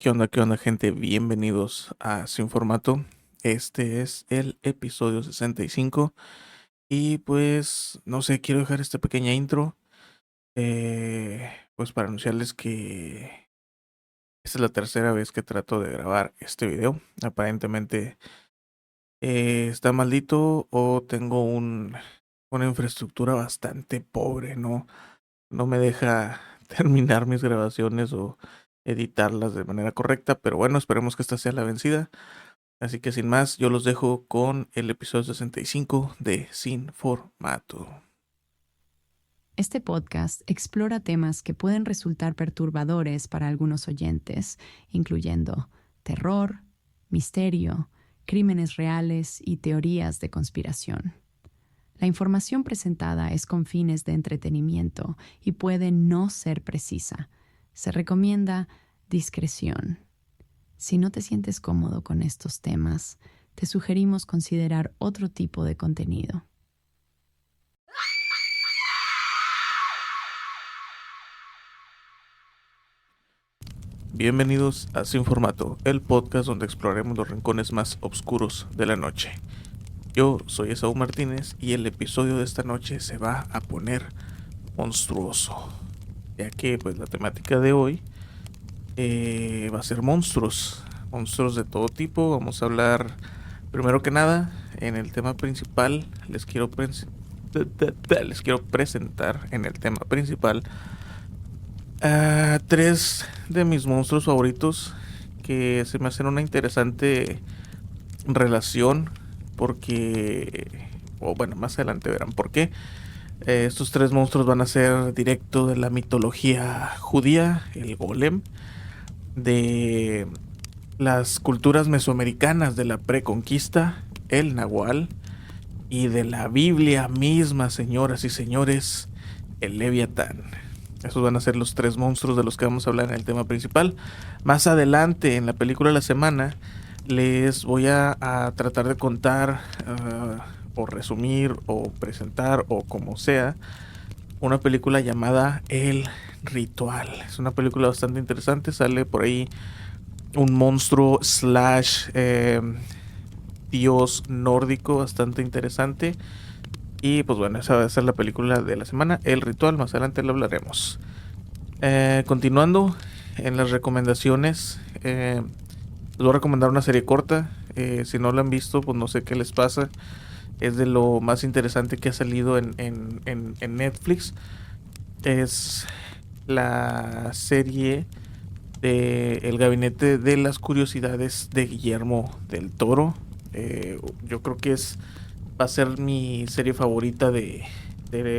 Qué onda, gente? Bienvenidos a Sin Formato. Este es el episodio 65. Y pues, no sé, quiero dejar esta pequeña intro. Pues para anunciarles que esta es la tercera vez que trato de grabar este video. Aparentemente está maldito o tengo una infraestructura bastante pobre, ¿no? No me deja terminar mis grabaciones o editarlas de manera correcta. Pero bueno, esperemos que esta sea la vencida. Así que sin más, yo los dejo con el episodio 65 de Sin Formato. Este podcast explora temas que pueden resultar perturbadores para algunos oyentes, incluyendo terror, misterio, crímenes reales y teorías de conspiración. La información presentada es con fines de entretenimiento y puede no ser precisa. Se recomienda discreción. Si no te sientes cómodo con estos temas, te sugerimos considerar otro tipo de contenido. Bienvenidos a Sin Formato, el podcast donde exploraremos los rincones más oscuros de la noche. Yo soy Esaú Martínez y el episodio de esta noche se va a poner monstruoso, ya que pues la temática de hoy va a ser monstruos de todo tipo. Vamos a hablar, primero que nada, en el tema principal. Les quiero presentar en el tema principal a tres de mis monstruos favoritos que se me hacen una interesante relación porque, o bueno, más adelante verán por qué. Estos tres monstruos van a ser directo de la mitología judía, el golem, de las culturas mesoamericanas de la preconquista, el nahual, y de la Biblia misma, señoras y señores, el leviatán. Esos van a ser los tres monstruos de los que vamos a hablar en el tema principal. Más adelante, en la película de la semana, les voy a tratar de contar o resumir o presentar o como sea una película llamada El Ritual. Es una película bastante interesante. Sale por ahí un monstruo slash dios nórdico bastante interesante. Y pues bueno, esa va a ser la película de la semana, El Ritual. Más adelante lo hablaremos. Continuando en las recomendaciones, les voy a recomendar una serie corta. Si no la han visto, pues no sé qué les pasa. Es de lo más interesante que ha salido en Netflix. Es la serie de El Gabinete de las Curiosidades de Guillermo del Toro. Yo creo que va a ser mi serie favorita de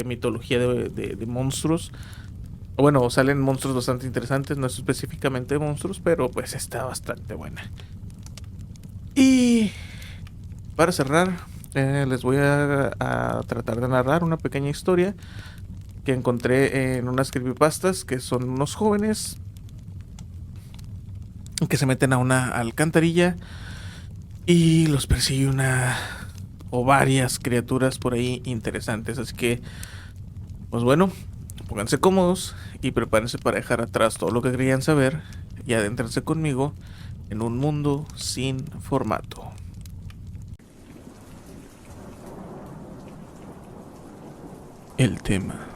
mitología de monstruos. Bueno, salen monstruos bastante interesantes, no es específicamente monstruos, pero pues está bastante buena. Y para cerrar, les voy a tratar de narrar una pequeña historia que encontré en unas creepypastas, que son unos jóvenes que se meten a una alcantarilla y los persigue una o varias criaturas por ahí interesantes. Así que, pues bueno, pónganse cómodos y prepárense para dejar atrás todo lo que querían saber y adentrarse conmigo en un mundo sin formato. El tema.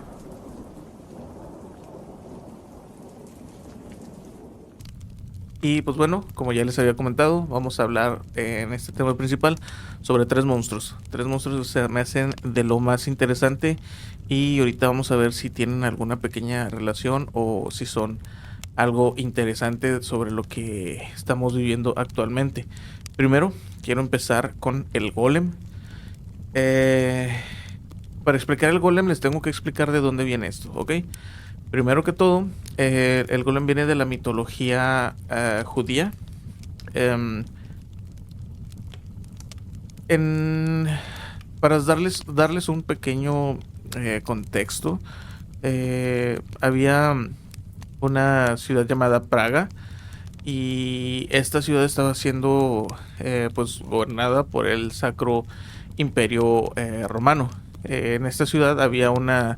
Y pues bueno, como ya les había comentado, vamos a hablar en este tema principal sobre tres monstruos. Tres monstruos que se me hacen de lo más interesante y ahorita vamos a ver si tienen alguna pequeña relación o si son algo interesante sobre lo que estamos viviendo actualmente. Primero, quiero empezar con el golem. Para explicar el golem les tengo que explicar de dónde viene esto, ¿ok? Primero que todo, el golem viene de la mitología judía. Para darles un pequeño contexto, había una ciudad llamada Praga y esta ciudad estaba siendo pues gobernada por el Sacro Imperio Romano. En esta ciudad había una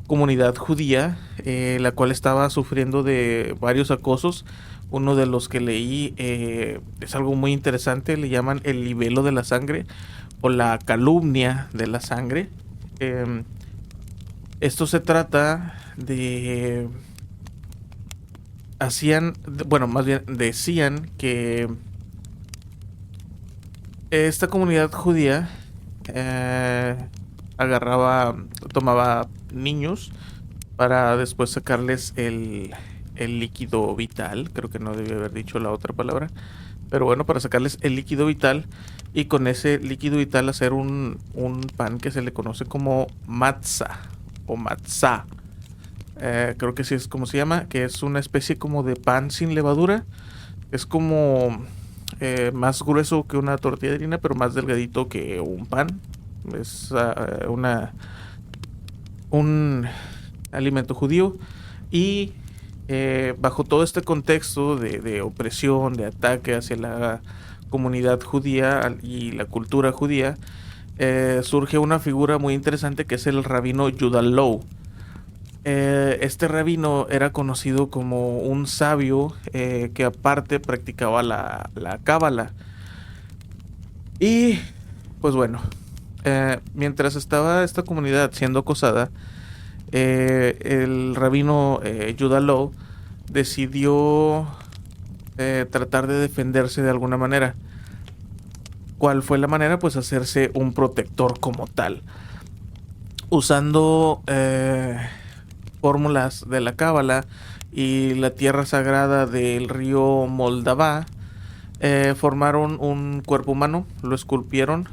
comunidad judía, la cual estaba sufriendo de varios acosos. Uno de los que leí es algo muy interesante, le llaman el libelo de la sangre o la calumnia de la sangre. Esto se trata de... más bien decían que esta comunidad judía tomaba niños para después sacarles el líquido vital. Creo que no debí haber dicho la otra palabra, pero bueno, para sacarles el líquido vital y con ese líquido vital hacer un pan que se le conoce como matzah o matzah. Creo que sí es como se llama, que es una especie como de pan sin levadura. Es como más grueso que una tortilla de harina, pero más delgadito que un pan. Es un alimento judío. Y bajo todo este contexto de opresión, de ataque hacia la comunidad judía y la cultura judía, surge una figura muy interesante que es el rabino Judah Loew. Este rabino era conocido como un sabio que aparte practicaba la cábala. Y pues bueno, mientras estaba esta comunidad siendo acosada, el rabino Judah Loew decidió tratar de defenderse de alguna manera. ¿Cuál fue la manera? Pues hacerse un protector como tal, usando fórmulas de la cábala y la tierra sagrada del río Moldavá. Formaron un cuerpo humano, lo esculpieron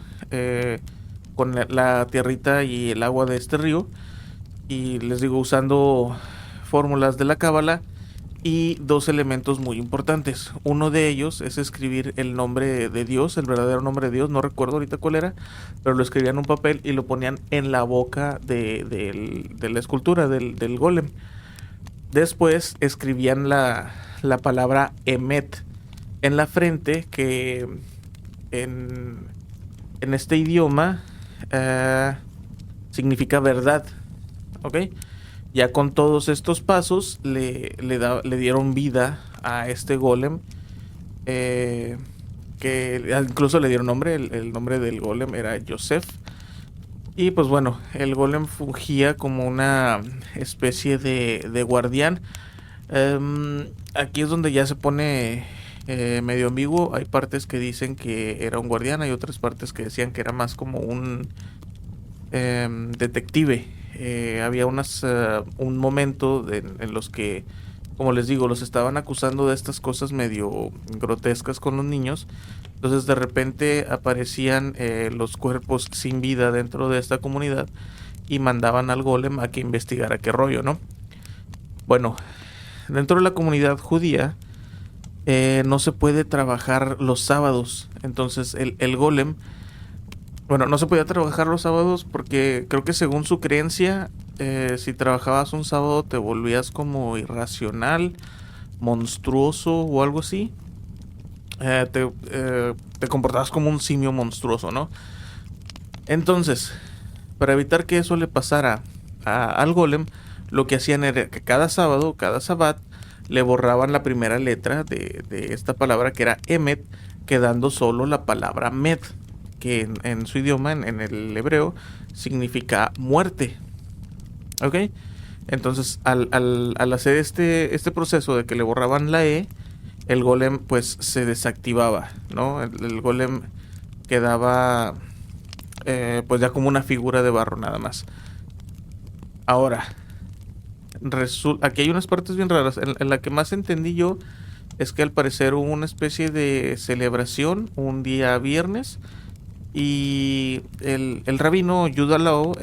con la tierrita y el agua de este río, y les digo, usando fórmulas de la cábala y dos elementos muy importantes. Uno de ellos es escribir el nombre de Dios, el verdadero nombre de Dios, no recuerdo ahorita cuál era, pero lo escribían en un papel y lo ponían en la boca de la escultura, del golem. Después escribían la palabra Emet en la frente, que en este idioma significa verdad. ¿Ok? Ya con todos estos pasos le dieron vida a este golem, que incluso le dieron nombre. El nombre del golem era Yosef. Y pues bueno, el golem fungía como una especie de guardián. Aquí es donde ya se pone medio ambiguo. Hay partes que dicen que era un guardián, hay otras partes que decían que era más como un detective. Había un momento en los que, como les digo, los estaban acusando de estas cosas medio grotescas con los niños. Entonces de repente aparecían los cuerpos sin vida dentro de esta comunidad y mandaban al golem a que investigara qué rollo, ¿no? Bueno, dentro de la comunidad judía no se puede trabajar los sábados. Entonces el golem... Bueno, no se podía trabajar los sábados porque creo que según su creencia, si trabajabas un sábado te volvías como irracional, monstruoso o algo así. Te comportabas como un simio monstruoso, ¿no? Entonces, para evitar que eso le pasara al golem, lo que hacían era que cada sábado, cada sabbat, le borraban la primera letra de esta palabra, que era Emet, quedando solo la palabra Met, que en su idioma, en el hebreo, significa muerte. ¿Ok? Entonces, al hacer este proceso de que le borraban la E, el golem pues se desactivaba, ¿no? El golem quedaba pues ya como una figura de barro nada más. Ahora, aquí hay unas partes bien raras. En la que más entendí yo es que al parecer hubo una especie de celebración un día viernes, y el rabino Judah Loew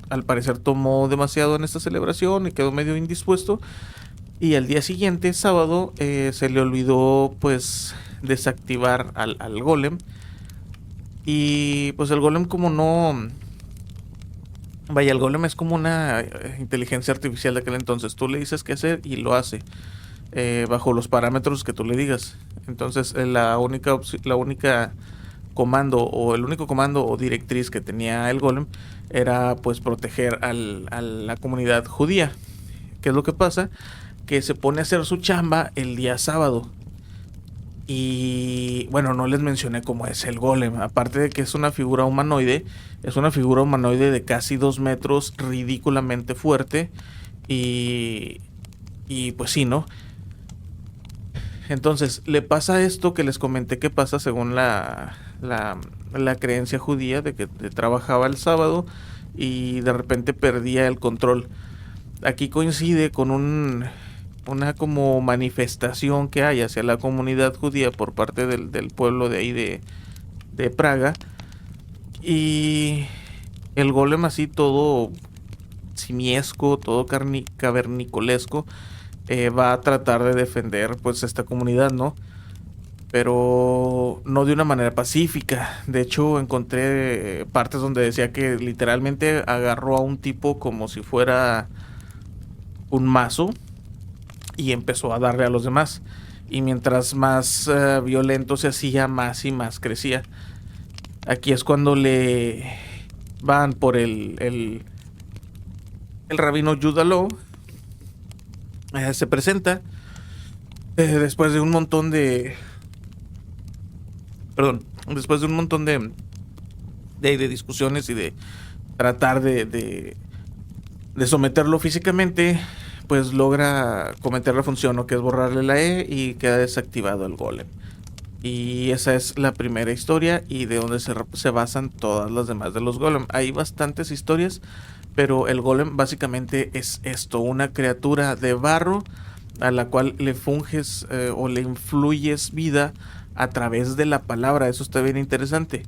al parecer tomó demasiado en esta celebración y quedó medio indispuesto, y al día siguiente, sábado, se le olvidó pues desactivar al golem. Y pues el golem, como no... Vaya, el golem es como una inteligencia artificial de aquel entonces. Tú le dices qué hacer y lo hace bajo los parámetros que tú le digas. Entonces la única comando o el único comando o directriz que tenía el golem era pues proteger a la comunidad judía. ¿Qué es lo que pasa? Que se pone a hacer su chamba el día sábado. Y bueno, no les mencioné cómo es el golem. Aparte de que es una figura humanoide, es una figura humanoide de casi 2 metros, ridículamente fuerte. Y pues sí, ¿no? Entonces, le pasa esto que les comenté que pasa según la creencia judía de que trabajaba el sábado y de repente perdía el control. Aquí coincide con una como manifestación que hay hacia la comunidad judía por parte del pueblo de ahí de Praga. Y el golem así todo simiesco, todo cavernicolesco, va a tratar de defender pues esta comunidad, ¿no? Pero no de una manera pacífica. De hecho, encontré partes donde decía que literalmente agarró a un tipo como si fuera un mazo y empezó a darle a los demás. Y mientras más violento se hacía, más y más crecía. Aquí es cuando le van por el rabino Yudalo. Se presenta después de un montón de... Perdón, después de un montón de discusiones y de tratar de someterlo físicamente, pues logra cometer la función, ¿no? Que es borrarle la E y queda desactivado el golem. Y esa es la primera historia y de donde se basan todas las demás de los golem. Hay bastantes historias, pero el golem básicamente es esto, una criatura de barro a la cual le funges o le influyes vida a través de la palabra. Eso está bien interesante.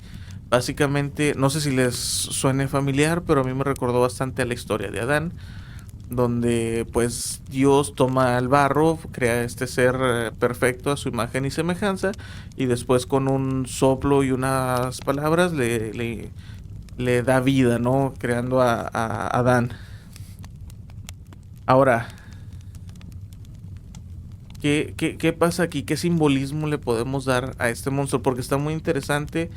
Básicamente, no sé si les suene familiar, pero a mí me recordó bastante a la historia de Adán, donde pues Dios toma el barro, crea este ser perfecto a su imagen y semejanza, y después con un soplo y unas palabras le da vida, ¿no? Creando a Adán. Ahora, ¿qué pasa aquí? ¿Qué simbolismo le podemos dar a este monstruo? Porque está muy interesante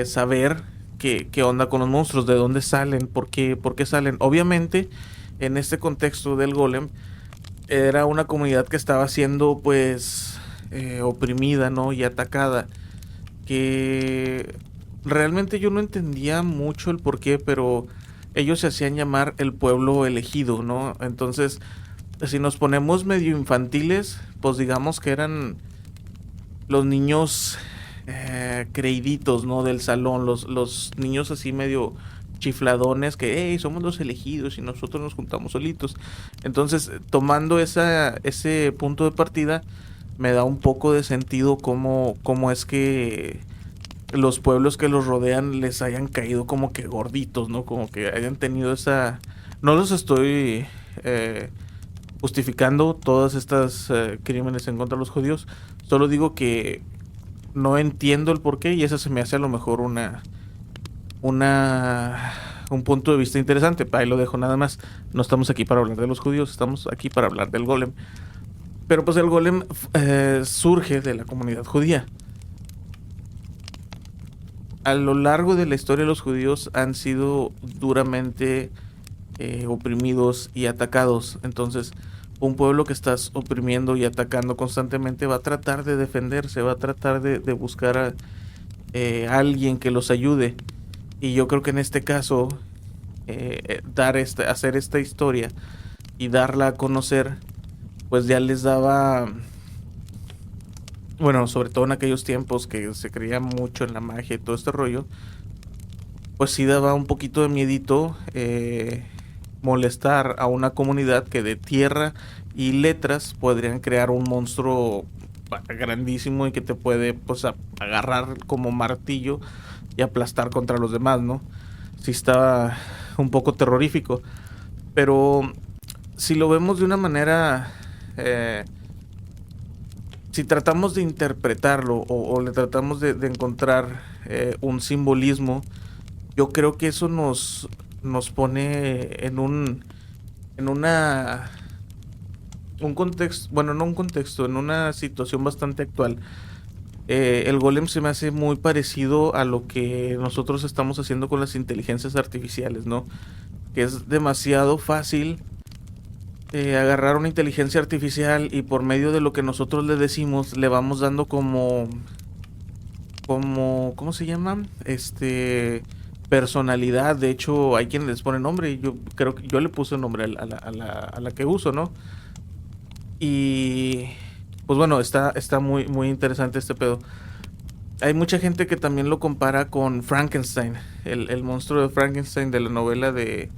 saber qué onda con los monstruos, de dónde salen, por qué salen. Obviamente, en este contexto del golem, era una comunidad que estaba siendo pues oprimida, ¿no? Y atacada. Que realmente yo no entendía mucho el por qué, pero ellos se hacían llamar el pueblo elegido, ¿no? Entonces, si nos ponemos medio infantiles, pues digamos que eran los niños creíditos, ¿no? Del salón, los niños así medio chifladones que, hey, somos los elegidos y nosotros nos juntamos solitos. Entonces, tomando ese punto de partida, me da un poco de sentido cómo es que los pueblos que los rodean les hayan caído como que gorditos, ¿no? Como que hayan tenido esa... No los estoy justificando todas estas crímenes en contra de los judíos, solo digo que no entiendo el porqué y eso se me hace a lo mejor un punto de vista interesante. Ahí lo dejo nada más. No estamos aquí para hablar de los judíos, estamos aquí para hablar del golem. Pero pues el golem surge de la comunidad judía. A lo largo de la historia los judíos han sido duramente oprimidos y atacados. Entonces, un pueblo que estás oprimiendo y atacando constantemente va a tratar de defenderse, va a tratar de buscar a alguien que los ayude. Y yo creo que en este caso, hacer esta historia y darla a conocer, pues ya les daba, bueno, sobre todo en aquellos tiempos que se creía mucho en la magia y todo este rollo, pues sí daba un poquito de miedito molestar a una comunidad que de tierra y letras podrían crear un monstruo grandísimo y que te puede pues agarrar como martillo y aplastar contra los demás, ¿no? Sí está un poco terrorífico, pero si lo vemos de una manera, si tratamos de interpretarlo o le tratamos de encontrar un simbolismo, yo creo que eso nos pone en un contexto, bueno, no un contexto, en una situación bastante actual. El golem se me hace muy parecido a lo que nosotros estamos haciendo con las inteligencias artificiales, ¿no? Que es demasiado fácil agarrar una inteligencia artificial y por medio de lo que nosotros le decimos le vamos dando ¿cómo se llama? Personalidad. De hecho, hay quienes les ponen nombre y yo creo que yo le puse nombre a la que uso, ¿no? Y pues bueno, está muy, muy interesante este pedo. Hay mucha gente que también lo compara con Frankenstein, el monstruo de Frankenstein de la novela de...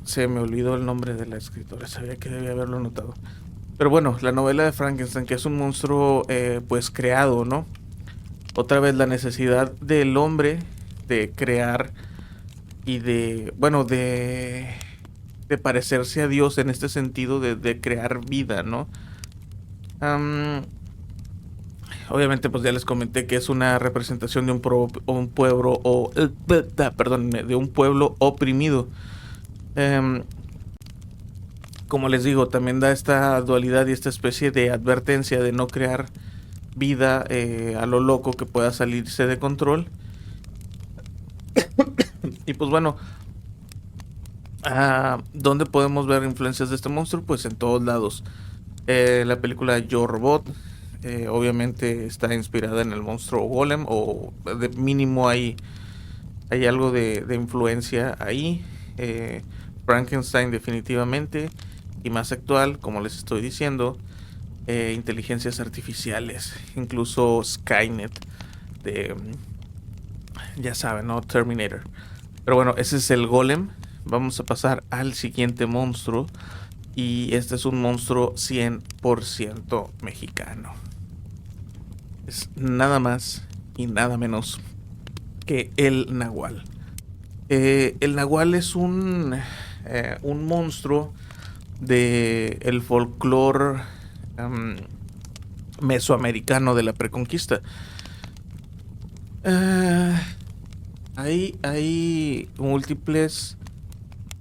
Se me olvidó el nombre de la escritora, sabía que debía haberlo notado. Pero bueno, la novela de Frankenstein, que es un monstruo pues creado, ¿no? Otra vez la necesidad del hombre de crear y bueno, de parecerse a Dios en este sentido de crear vida, ¿no? Obviamente, pues ya les comenté que es una representación de un pueblo perdón, de un pueblo oprimido. Como les digo, también da esta dualidad y esta especie de advertencia de no crear vida a lo loco que pueda salirse de control. Y pues bueno, ¿dónde podemos ver influencias de este monstruo? Pues en todos lados. La película Yo Robot obviamente está inspirada en el monstruo Golem, o de mínimo hay algo de influencia ahí. Frankenstein definitivamente. Y más actual, como les estoy diciendo, inteligencias artificiales, incluso Skynet de, ya saben, ¿no? Terminator. Pero bueno, ese es el Golem. Vamos a pasar al siguiente monstruo. Y este es un monstruo 100% mexicano. Es nada más y nada menos que el Nahual. El Nahual es un monstruo de el folclore mesoamericano de la Preconquista. Hay múltiples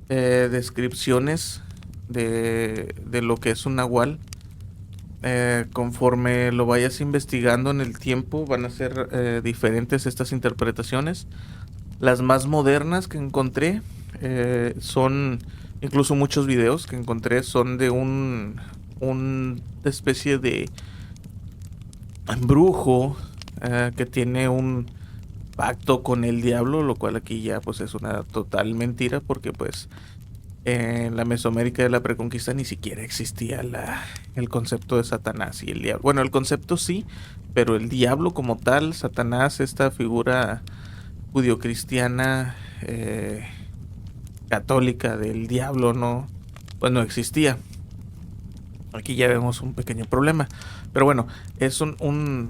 descripciones de lo que es un nahual. Conforme lo vayas investigando en el tiempo, van a ser diferentes estas interpretaciones. Las más modernas que encontré son, incluso muchos videos que encontré son de una especie de brujo que tiene un pacto con el diablo, lo cual aquí ya pues es una total mentira, porque pues en la Mesoamérica de la Preconquista ni siquiera existía el concepto de Satanás y el diablo. Bueno, el concepto sí, pero el diablo como tal, Satanás, esta figura judio-cristiana católica del diablo, no, pues no existía. Aquí ya vemos un pequeño problema. Pero bueno, es como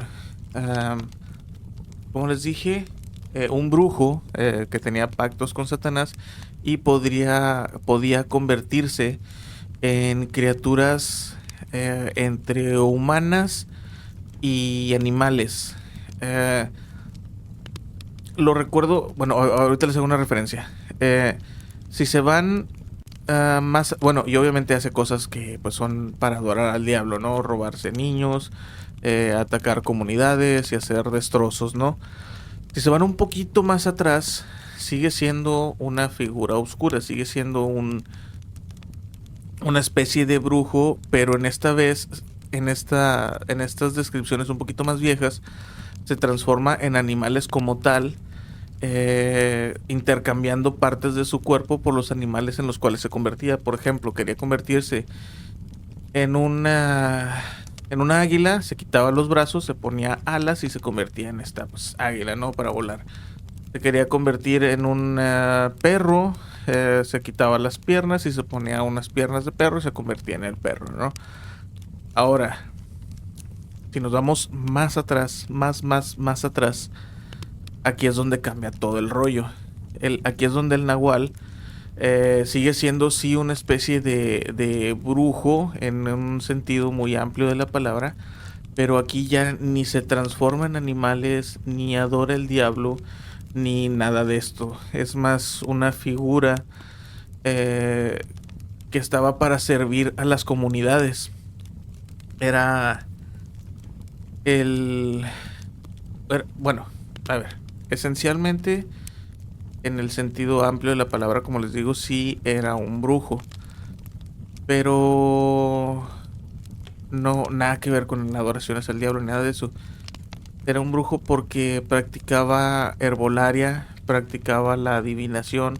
les dije, un brujo que tenía pactos con Satanás y podía convertirse en criaturas entre humanas y animales. Lo recuerdo, bueno, ahorita les hago una referencia. Si se van más, bueno, y obviamente hace cosas que pues son para adorar al diablo, ¿no? Robarse niños, atacar comunidades y hacer destrozos, ¿no? Si se van un poquito más atrás, sigue siendo una figura oscura, sigue siendo una especie de brujo, pero en esta vez, en estas descripciones un poquito más viejas, se transforma en animales como tal, intercambiando partes de su cuerpo por los animales en los cuales se convertía. Por ejemplo, quería convertirse en una águila, se quitaba los brazos, se ponía alas y se convertía en esta pues, águila, ¿no? Para volar. Se quería convertir en un perro, se quitaba las piernas y se ponía unas piernas de perro y se convertía en el perro, ¿no? Ahora, si nos vamos más atrás, más atrás, aquí es donde cambia todo el rollo. Aquí es donde el nahual sigue siendo sí una especie de brujo en un sentido muy amplio de la palabra, pero aquí ya ni se transforma en animales, ni adora el diablo, ni nada de esto. Es más una figura que estaba para servir a las comunidades. Era Bueno, a ver, esencialmente, en el sentido amplio de la palabra, como les digo, sí era un brujo, pero no, nada que ver con adoraciones al diablo, nada de eso. Era un brujo porque practicaba herbolaria, practicaba la adivinación,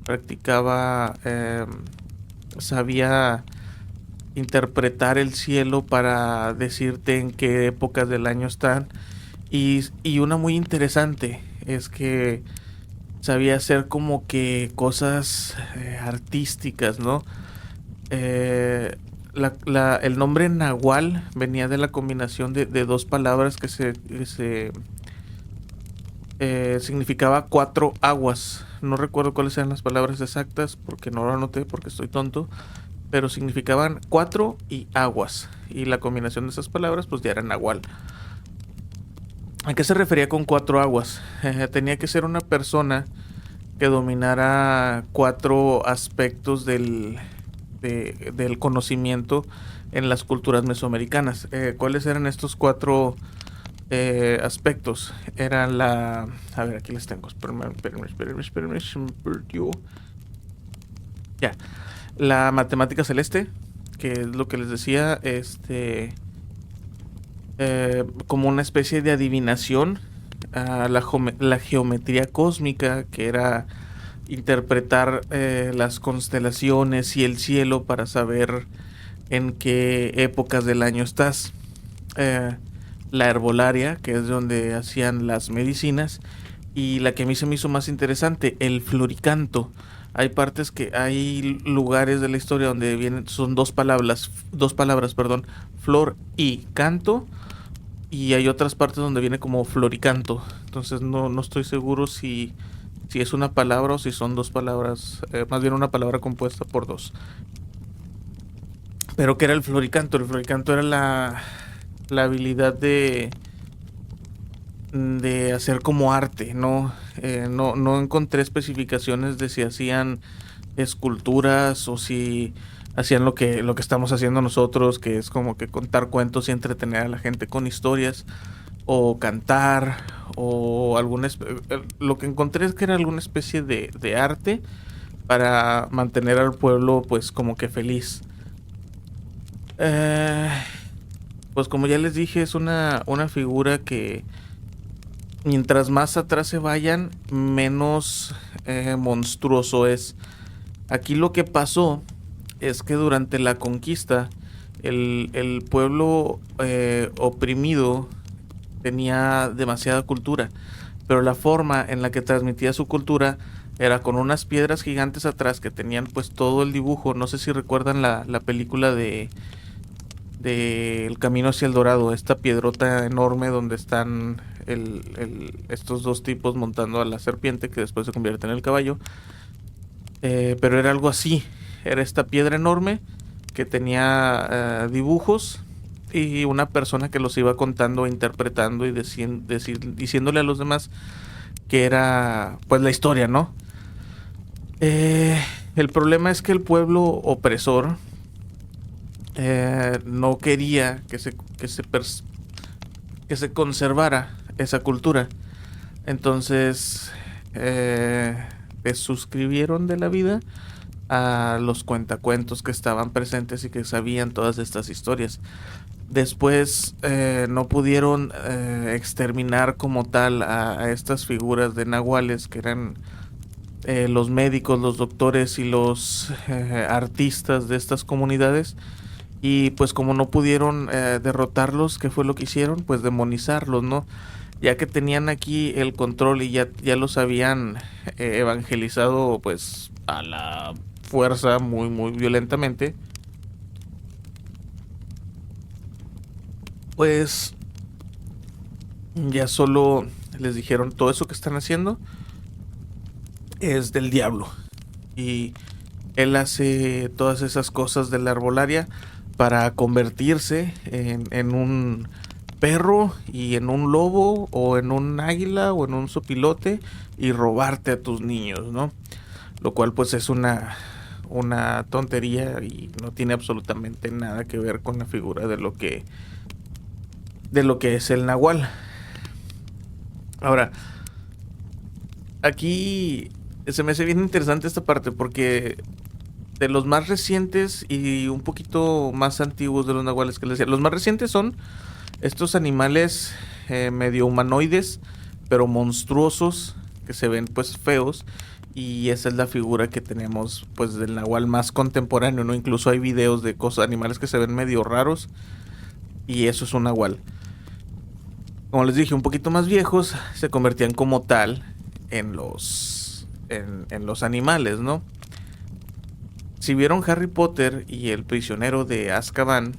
practicaba, sabía interpretar el cielo para decirte en qué épocas del año están. Y una muy interesante es que sabía hacer como que cosas artísticas, ¿no? El nombre Nahual venía de la combinación de dos palabras que significaba cuatro aguas. No recuerdo cuáles eran las palabras exactas porque no lo anoté porque estoy tonto, pero significaban cuatro y aguas. Y la combinación de esas palabras pues ya era Nahual. ¿A qué se refería con cuatro aguas? Tenía que ser una persona que dominara cuatro aspectos del conocimiento en las culturas mesoamericanas. ¿Cuáles eran estos cuatro aspectos? Eran la... A ver, aquí les tengo. Espérenme, se me perdió. Ya. La matemática celeste, que es lo que les decía, como una especie de adivinación. La geometría cósmica, que era interpretar las constelaciones y el cielo para saber en qué épocas del año estás. La herbolaria, que es donde hacían las medicinas. Y la que a mí se me hizo más interesante, el floricanto. Hay lugares de la historia donde vienen, son dos palabras, perdón, flor y canto, y hay otras partes donde viene como floricanto. Entonces no estoy seguro si es una palabra o si son dos palabras, más bien una palabra compuesta por dos. Pero ¿qué era el floricanto? El floricanto era la habilidad de hacer como arte, ¿no? No encontré especificaciones de si hacían esculturas o si hacían lo que estamos haciendo nosotros, que es como que contar cuentos y entretener a la gente con historias, o cantar, o lo que encontré es que era alguna especie de arte para mantener al pueblo pues como que feliz. Eh, pues como ya les dije, es una figura que mientras más atrás se vayan, menos monstruoso es. Aquí lo que pasó es que durante la conquista, el pueblo oprimido tenía demasiada cultura, pero la forma en la que transmitía su cultura era con unas piedras gigantes atrás que tenían pues todo el dibujo. No sé si recuerdan la película de El Camino hacia el Dorado, esta piedrota enorme donde están estos dos tipos montando a la serpiente que después se convierte en el caballo. Pero era algo así, era esta piedra enorme que tenía dibujos y una persona que los iba contando, interpretando y diciéndole a los demás que era pues la historia, ¿no? El problema es que el pueblo opresor no quería que se conservara esa cultura. Entonces desuscribieron de la vida a los cuentacuentos que estaban presentes y que sabían todas estas historias. Después no pudieron exterminar como tal a estas figuras de nahuales que eran los médicos, los doctores y los artistas de estas comunidades. Y pues como no pudieron derrotarlos, ¿qué fue lo que hicieron? Pues demonizarlos, ¿no? Ya que tenían aquí el control y ya los habían evangelizado pues a la fuerza muy muy violentamente, pues ya solo les dijeron todo eso que están haciendo es del diablo. Y él hace todas esas cosas de la herbolaria para convertirse en un perro y en un lobo o en un águila o en un sopilote y robarte a tus niños, ¿no? Lo cual pues es una tontería y no tiene absolutamente nada que ver con la figura de lo que es el nahual. Ahora, aquí se me hace bien interesante esta parte porque de los más recientes y un poquito más antiguos de los nahuales que les decía, los más recientes son estos animales medio humanoides, pero monstruosos, que se ven pues feos. Y esa es la figura que tenemos pues del nahual más contemporáneo, ¿no? Incluso hay videos de cosas, animales que se ven medio raros. Y eso es un nahual. Como les dije, un poquito más viejos, se convertían como tal en los animales, ¿no? Si vieron Harry Potter y el prisionero de Azkaban,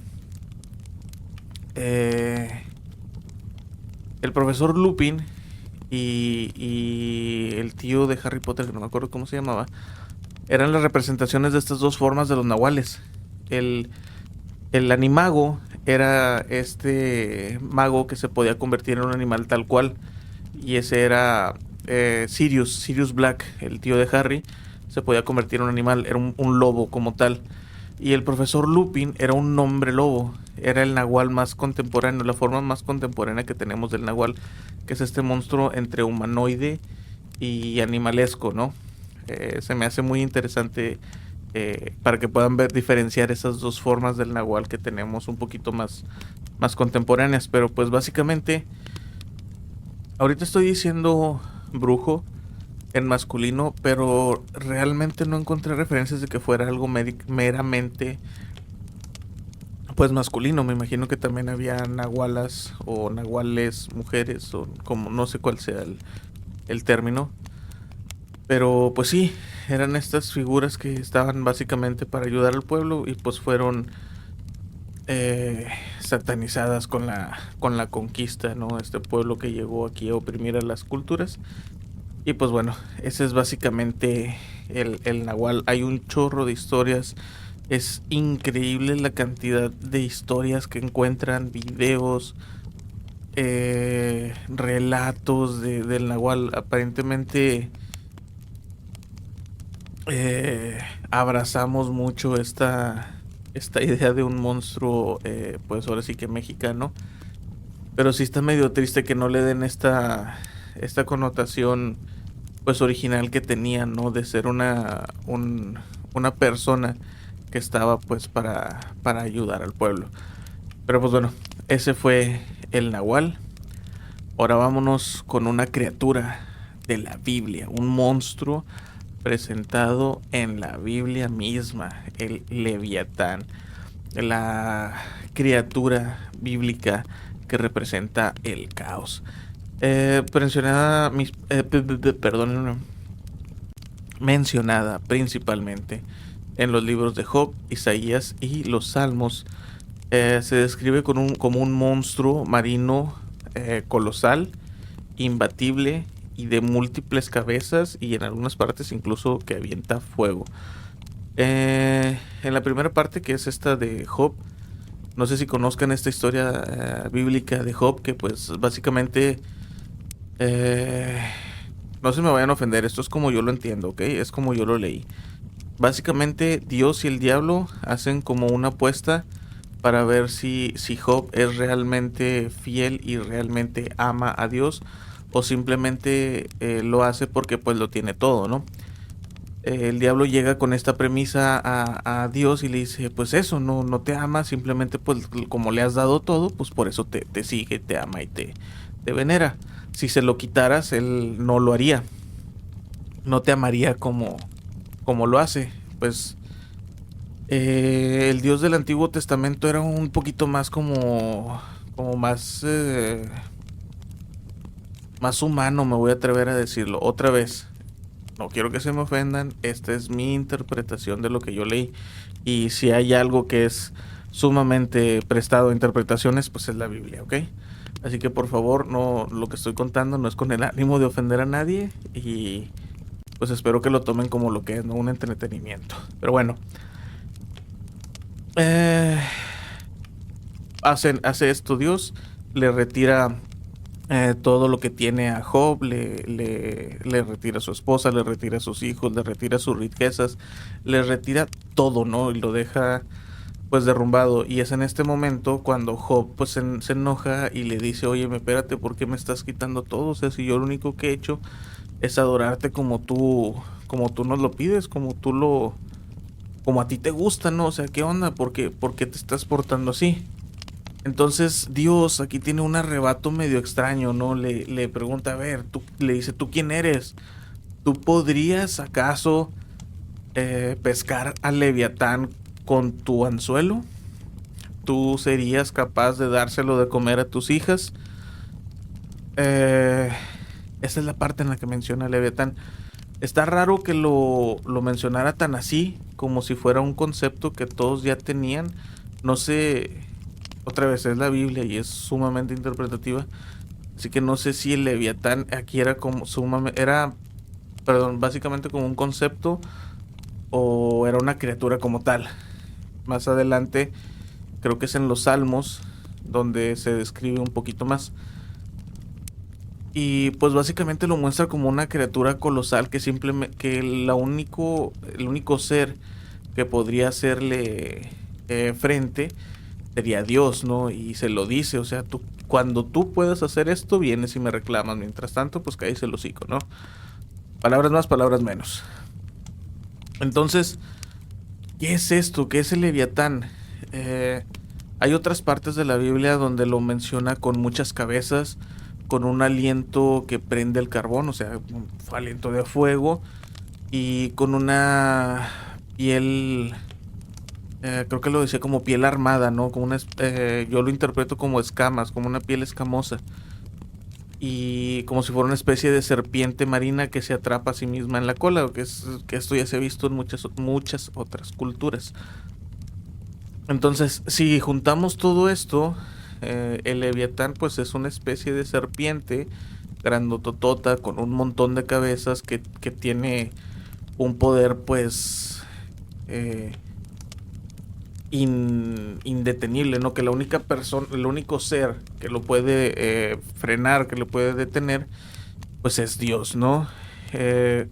el profesor Lupin y el tío de Harry Potter, que no me acuerdo cómo se llamaba, eran las representaciones de estas dos formas de los nahuales. El animago era este mago que se podía convertir en un animal tal cual. Y ese era Sirius Black, el tío de Harry. Se podía convertir en un animal, era un lobo como tal. Y el profesor Lupin era un hombre lobo. Era el nahual más contemporáneo, la forma más contemporánea que tenemos del nahual, que es este monstruo entre humanoide y animalesco, ¿no? Se me hace muy interesante para que puedan ver, diferenciar esas dos formas del nahual que tenemos un poquito más contemporáneas. Pero pues básicamente, ahorita estoy diciendo brujo en masculino, pero realmente no encontré referencias de que fuera algo meramente pues masculino. Me imagino que también había nahualas o nahuales mujeres, o como no sé cuál sea el término. Pero pues sí, eran estas figuras que estaban básicamente para ayudar al pueblo y pues fueron satanizadas con la conquista, ¿no? Este pueblo que llegó aquí a oprimir a las culturas. Y pues bueno, ese es básicamente el nahual. Hay un chorro de historias. Es increíble la cantidad de historias que encuentran, videos, relatos del nahual. Aparentemente abrazamos mucho esta idea de un monstruo, pues ahora sí que mexicano. Pero sí está medio triste que no le den esta connotación pues original que tenía, ¿no? De ser una persona que estaba pues para ayudar al pueblo. Pero pues bueno, ese fue el nahual. Ahora vámonos con una criatura de la Biblia, un monstruo presentado en la Biblia misma, el Leviatán, la criatura bíblica que representa el caos. Mencionada principalmente en los libros de Job, Isaías y los Salmos. Se describe como un monstruo marino colosal, imbatible y de múltiples cabezas, y en algunas partes incluso que avienta fuego. En la primera parte, que es esta de Job, no sé si conozcan esta historia bíblica de Job, que pues básicamente no se me vayan a ofender, esto es como yo lo entiendo, ¿ok? Es como yo lo leí. Básicamente Dios y el diablo hacen como una apuesta para ver si Job es realmente fiel y realmente ama a Dios, o simplemente lo hace porque pues lo tiene todo, ¿no? El diablo llega con esta premisa a Dios y le dice, pues eso, no te ama, simplemente pues como le has dado todo, pues por eso te sigue, te ama y te venera. Si se lo quitaras, él no lo haría, no te amaría como lo hace. Pues el Dios del Antiguo Testamento era un poquito más como más humano, me voy a atrever a decirlo. Otra vez, no quiero que se me ofendan, esta es mi interpretación de lo que yo leí, y si hay algo que es sumamente prestado a interpretaciones, pues es la Biblia, ¿ok? Así que por favor, no, lo que estoy contando no es con el ánimo de ofender a nadie, y pues espero que lo tomen como lo que es, ¿no? Un entretenimiento. Pero bueno, hace esto Dios, le retira todo lo que tiene a Job, le retira a su esposa, le retira a sus hijos, le retira sus riquezas, le retira todo, ¿no? Y lo deja pues derrumbado. Y es en este momento cuando Job pues se enoja y le dice, oye, espérate, ¿por qué me estás quitando todo? O sea, si yo lo único que he hecho es adorarte como tú nos lo pides, como a ti te gusta, ¿no? O sea, ¿qué onda? ¿Por qué te estás portando así? Entonces Dios aquí tiene un arrebato medio extraño, ¿no? Le pregunta, a ver, le dice, ¿tú quién eres? ¿Tú podrías acaso pescar al Leviatán con tu anzuelo? ¿Tú serías capaz de dárselo de comer a tus hijas? Eh, Esa es la parte en la que menciona Leviatán. Está raro que lo mencionara tan así, como si fuera un concepto que todos ya tenían. No sé, otra vez es la Biblia y es sumamente interpretativa. Así que no sé si el Leviatán aquí era como perdón, básicamente como un concepto o era una criatura como tal. Más adelante, creo que es en los Salmos donde se describe un poquito más. Y pues básicamente lo muestra como una criatura colosal que simplemente, que el único ser que podría hacerle frente sería Dios, ¿no? Y se lo dice, o sea, cuando tú puedas hacer esto, vienes y me reclamas. Mientras tanto, pues caes el hocico, ¿no? Palabras más, palabras menos. Entonces, ¿qué es esto? ¿Qué es el Leviatán? Hay otras partes de la Biblia donde lo menciona con muchas cabezas, con un aliento que prende el carbón, o sea, un aliento de fuego, y con una piel, creo que lo decía como piel armada, ¿no? Yo lo interpreto como escamas, como una piel escamosa, y como si fuera una especie de serpiente marina que se atrapa a sí misma en la cola, que esto ya se ha visto en muchas otras culturas. Entonces, si juntamos todo esto, el Leviatán pues es una especie de serpiente grandototota con un montón de cabezas que tiene un poder pues eh, indetenible, ¿no? Que la única persona, el único ser que lo puede frenar, que lo puede detener, pues es Dios, ¿no? De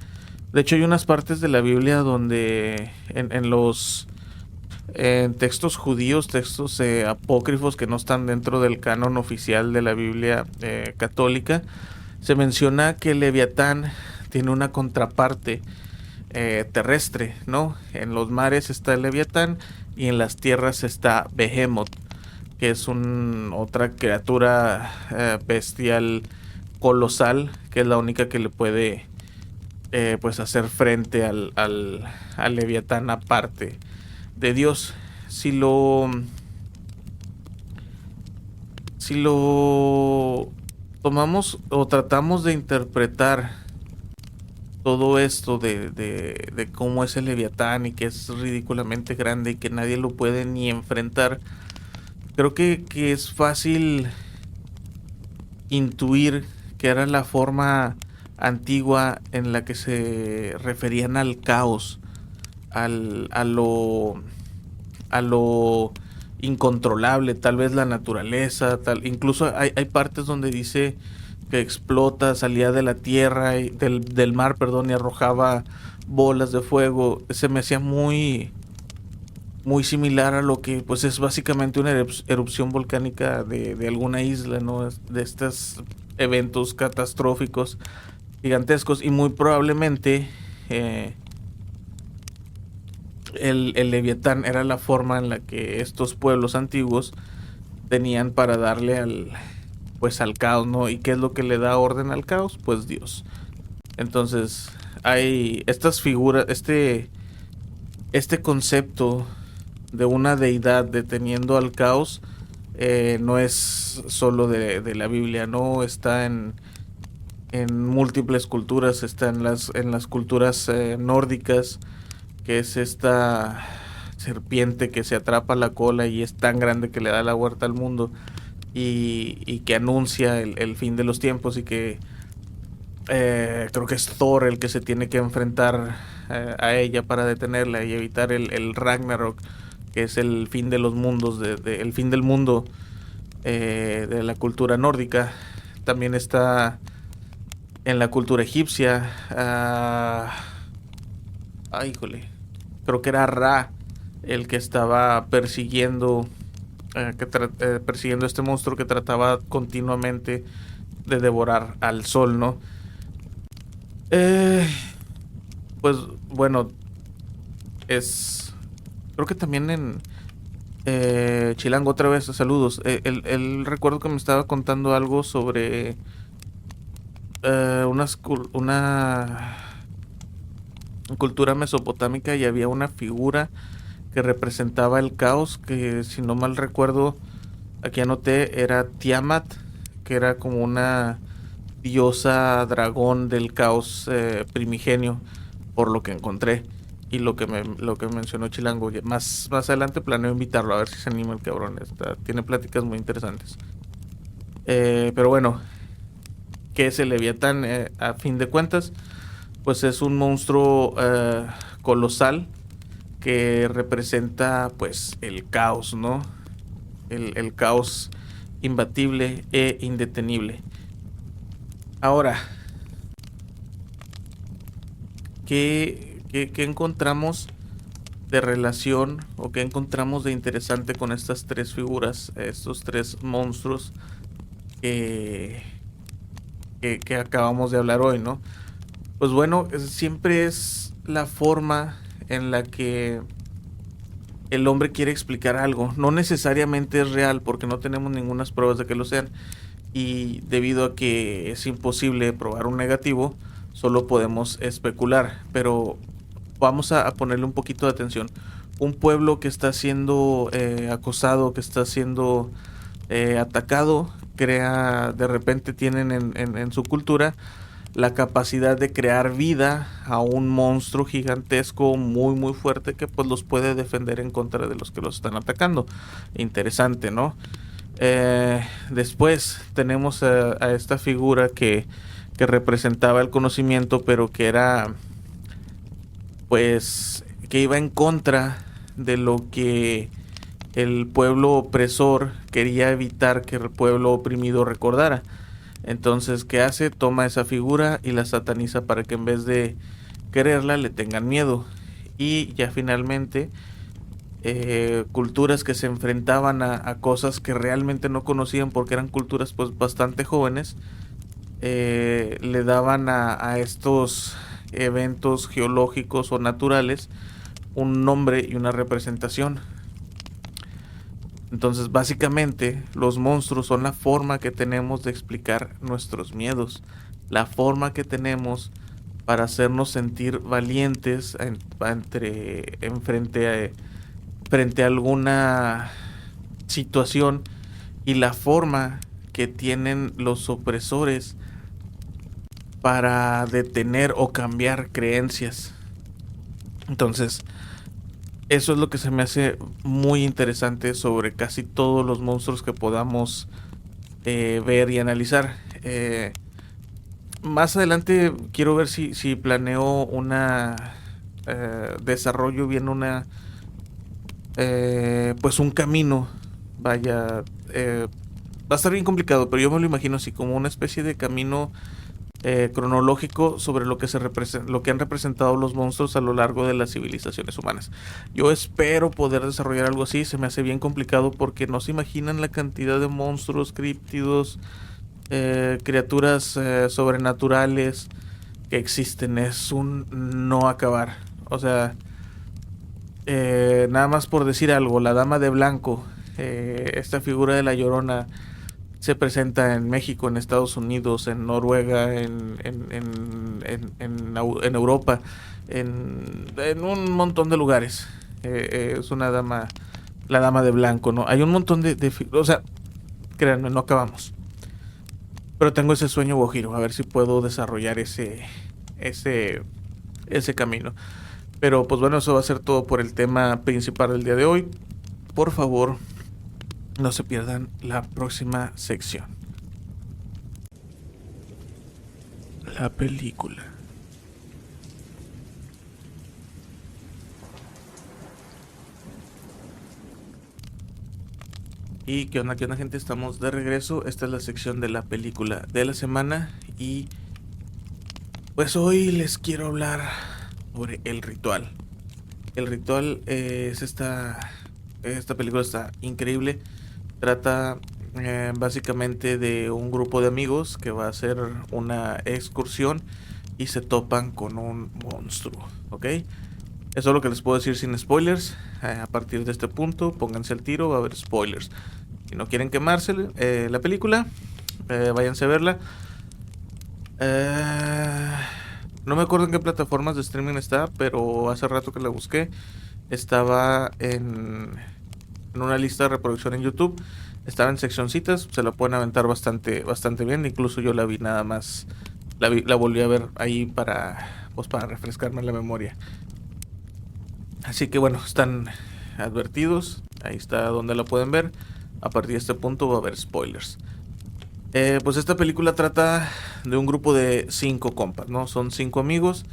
hecho hay unas partes de la Biblia donde en los en textos judíos, textos apócrifos que no están dentro del canon oficial de la Biblia católica, se menciona que el Leviatán tiene una contraparte terrestre, ¿no? En los mares está el Leviatán y en las tierras está Behemoth, que es otra criatura bestial colosal, que es la única que le puede pues hacer frente al Leviatán aparte de Dios. Si lo tomamos o tratamos de interpretar todo esto de cómo es el Leviatán y que es ridículamente grande y que nadie lo puede ni enfrentar, creo que es fácil intuir que era la forma antigua en la que se referían al caos, a lo incontrolable, tal vez la naturaleza, incluso hay partes donde dice que explota, salía de la tierra, del mar, perdón, y arrojaba bolas de fuego. Se me hacía muy similar a lo que pues es básicamente una erupción volcánica de alguna isla, ¿no? De estos eventos catastróficos gigantescos y muy probablemente el Leviatán era la forma en la que estos pueblos antiguos tenían para darle al caos, ¿no? ¿Y qué es lo que le da orden al caos? Pues Dios. Entonces, hay estas figuras, este concepto de una deidad deteniendo al caos no es solo de la Biblia, no está en múltiples culturas, está en las culturas nórdicas, que es esta serpiente que se atrapa la cola y es tan grande que le da la vuelta al mundo y que anuncia el fin de los tiempos, y que creo que es Thor el que se tiene que enfrentar a ella para detenerla y evitar el Ragnarok, que es el fin de los mundos, el fin del mundo de la cultura nórdica. También está en la cultura egipcia. Híjole, creo que era Ra, el que estaba persiguiendo persiguiendo a este monstruo que trataba continuamente de devorar al sol, ¿no? Eh, pues bueno, creo que también en Chilango otra vez, saludos. Él recuerdo que me estaba contando algo sobre una cultura mesopotámica y había una figura que representaba el caos, que si no mal recuerdo, aquí anoté, era Tiamat, que era como una diosa dragón del caos primigenio, por lo que encontré y lo que mencionó Chilango. Más adelante planeo invitarlo a ver si se anima el cabrón. Tiene pláticas muy interesantes. Pero bueno, ¿qué es el Leviatán? A fin de cuentas, pues es un monstruo colosal que representa pues el caos, ¿no? El caos imbatible e indetenible. Ahora, ¿qué encontramos de relación o qué encontramos de interesante con estas tres figuras, estos tres monstruos que, que acabamos de hablar hoy, ¿no? Pues bueno, siempre es la forma en la que el hombre quiere explicar algo. No necesariamente es real porque no tenemos ninguna pruebas de que lo sean. Y debido a que es imposible probar un negativo, solo podemos especular. Pero vamos a ponerle un poquito de atención. Un pueblo que está siendo acosado, que está siendo atacado, de repente tienen en su cultura la capacidad de crear vida a un monstruo gigantesco muy muy fuerte que pues los puede defender en contra de los que los están atacando. Interesante, ¿no? Después tenemos a esta figura que representaba el conocimiento, pero que era pues que iba en contra de lo que el pueblo opresor quería evitar que el pueblo oprimido recordara. Entonces, ¿qué hace? Toma esa figura y la sataniza para que en vez de quererla le tengan miedo. Y ya finalmente, culturas que se enfrentaban a cosas que realmente no conocían porque eran culturas pues bastante jóvenes, le daban a estos eventos geológicos o naturales un nombre y una representación. Entonces, básicamente, los monstruos son la forma que tenemos de explicar nuestros miedos, la forma que tenemos para hacernos sentir valientes frente a alguna situación, y la forma que tienen los opresores para detener o cambiar creencias. Entonces, eso es lo que se me hace muy interesante sobre casi todos los monstruos que podamos ver y analizar. Más adelante quiero ver si planeo desarrollo bien pues un camino. Vaya, va a estar bien complicado, pero yo me lo imagino así como una especie de camino cronológico sobre lo que han representado los monstruos a lo largo de las civilizaciones humanas. Yo espero poder desarrollar algo así. Se me hace bien complicado porque no se imaginan la cantidad de monstruos, críptidos, criaturas sobrenaturales que existen. Es un no acabar. O sea, nada más por decir algo, la Dama de Blanco, esta figura de la Llorona, se presenta en México, en Estados Unidos, en Noruega, en Europa, en un montón de lugares. Es una dama, la Dama de Blanco, ¿no? Hay un montón o sea, créanme, no acabamos. Pero tengo ese sueño guajiro, a ver si puedo desarrollar ese camino. Pero pues bueno, eso va a ser todo por el tema principal del día de hoy. Por favor, no se pierdan la próxima sección. La película. Y qué onda, gente, estamos de regreso. Esta es la sección de la película de la semana. Y pues hoy les quiero hablar sobre El Ritual. El Ritual es esta película está increíble. Trata básicamente de un grupo de amigos que va a hacer una excursión y se topan con un monstruo, ¿ok? Eso es lo que les puedo decir sin spoilers. A partir de este punto, pónganse al tiro, va a haber spoilers. Si no quieren quemarse la película, váyanse a verla. No me acuerdo en qué plataformas de streaming está, pero hace rato que la busqué. Estaba en una lista de reproducción en YouTube. Estaba en seccioncitas, se la pueden aventar bastante bien. Incluso yo la vi nada más. La volví a ver ahí para refrescarme la memoria. Así que bueno, están advertidos. Ahí está donde la pueden ver. A partir de este punto va a haber spoilers. Pues esta película trata de un grupo de 5 compas, ¿no? Son 5 amigos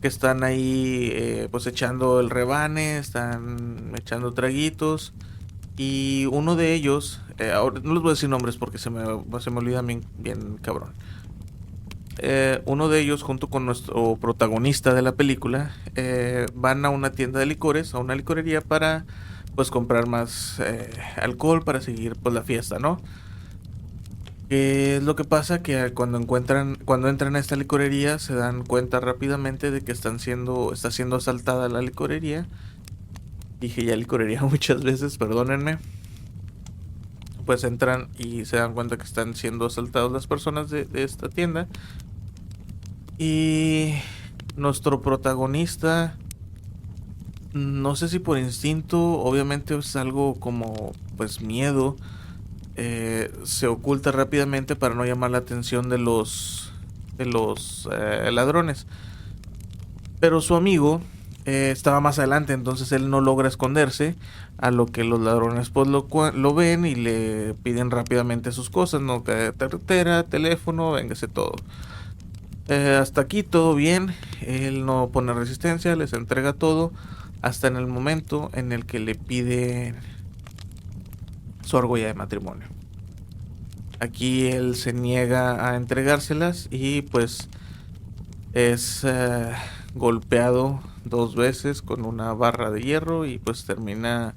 que están ahí pues echando el rebane, están echando traguitos. Y uno de ellos, ahora no les voy a decir nombres porque se me olvida bien cabrón. Uno de ellos junto con nuestro protagonista de la película van a una tienda de licores, a una licorería para pues comprar más alcohol para seguir pues la fiesta, ¿no? ¿Qué es lo que pasa? Que cuando entran a esta licorería se dan cuenta rápidamente de que está siendo asaltada la licorería. Dije ya licorería muchas veces, perdónenme. Pues entran y se dan cuenta que están siendo asaltados las personas de esta tienda. Y nuestro protagonista, no sé si por instinto, obviamente es algo como pues miedo. Se oculta rápidamente para no llamar la atención de los ladrones. Pero su amigo estaba más adelante, entonces él no logra esconderse. A lo que los ladrones pues lo ven y le piden rápidamente sus cosas, ¿no? Cartera, teléfono, véngase todo. Hasta aquí todo bien. Él no pone resistencia, les entrega todo. Hasta en el momento en el que le pide su argolla de matrimonio. Aquí él se niega a entregárselas y pues es golpeado 2 veces con una barra de hierro y pues termina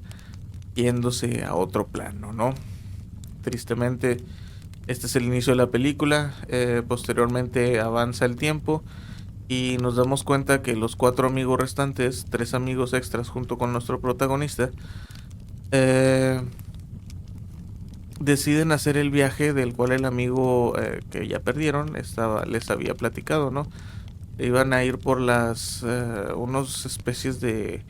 yéndose a otro plano, ¿no? Tristemente, este es el inicio de la película. Posteriormente avanza el tiempo y nos damos cuenta que los 4 amigos restantes, 3 amigos extras junto con nuestro protagonista, deciden hacer el viaje del cual el amigo que ya perdieron les había platicado, ¿no? Iban a ir por unos especies de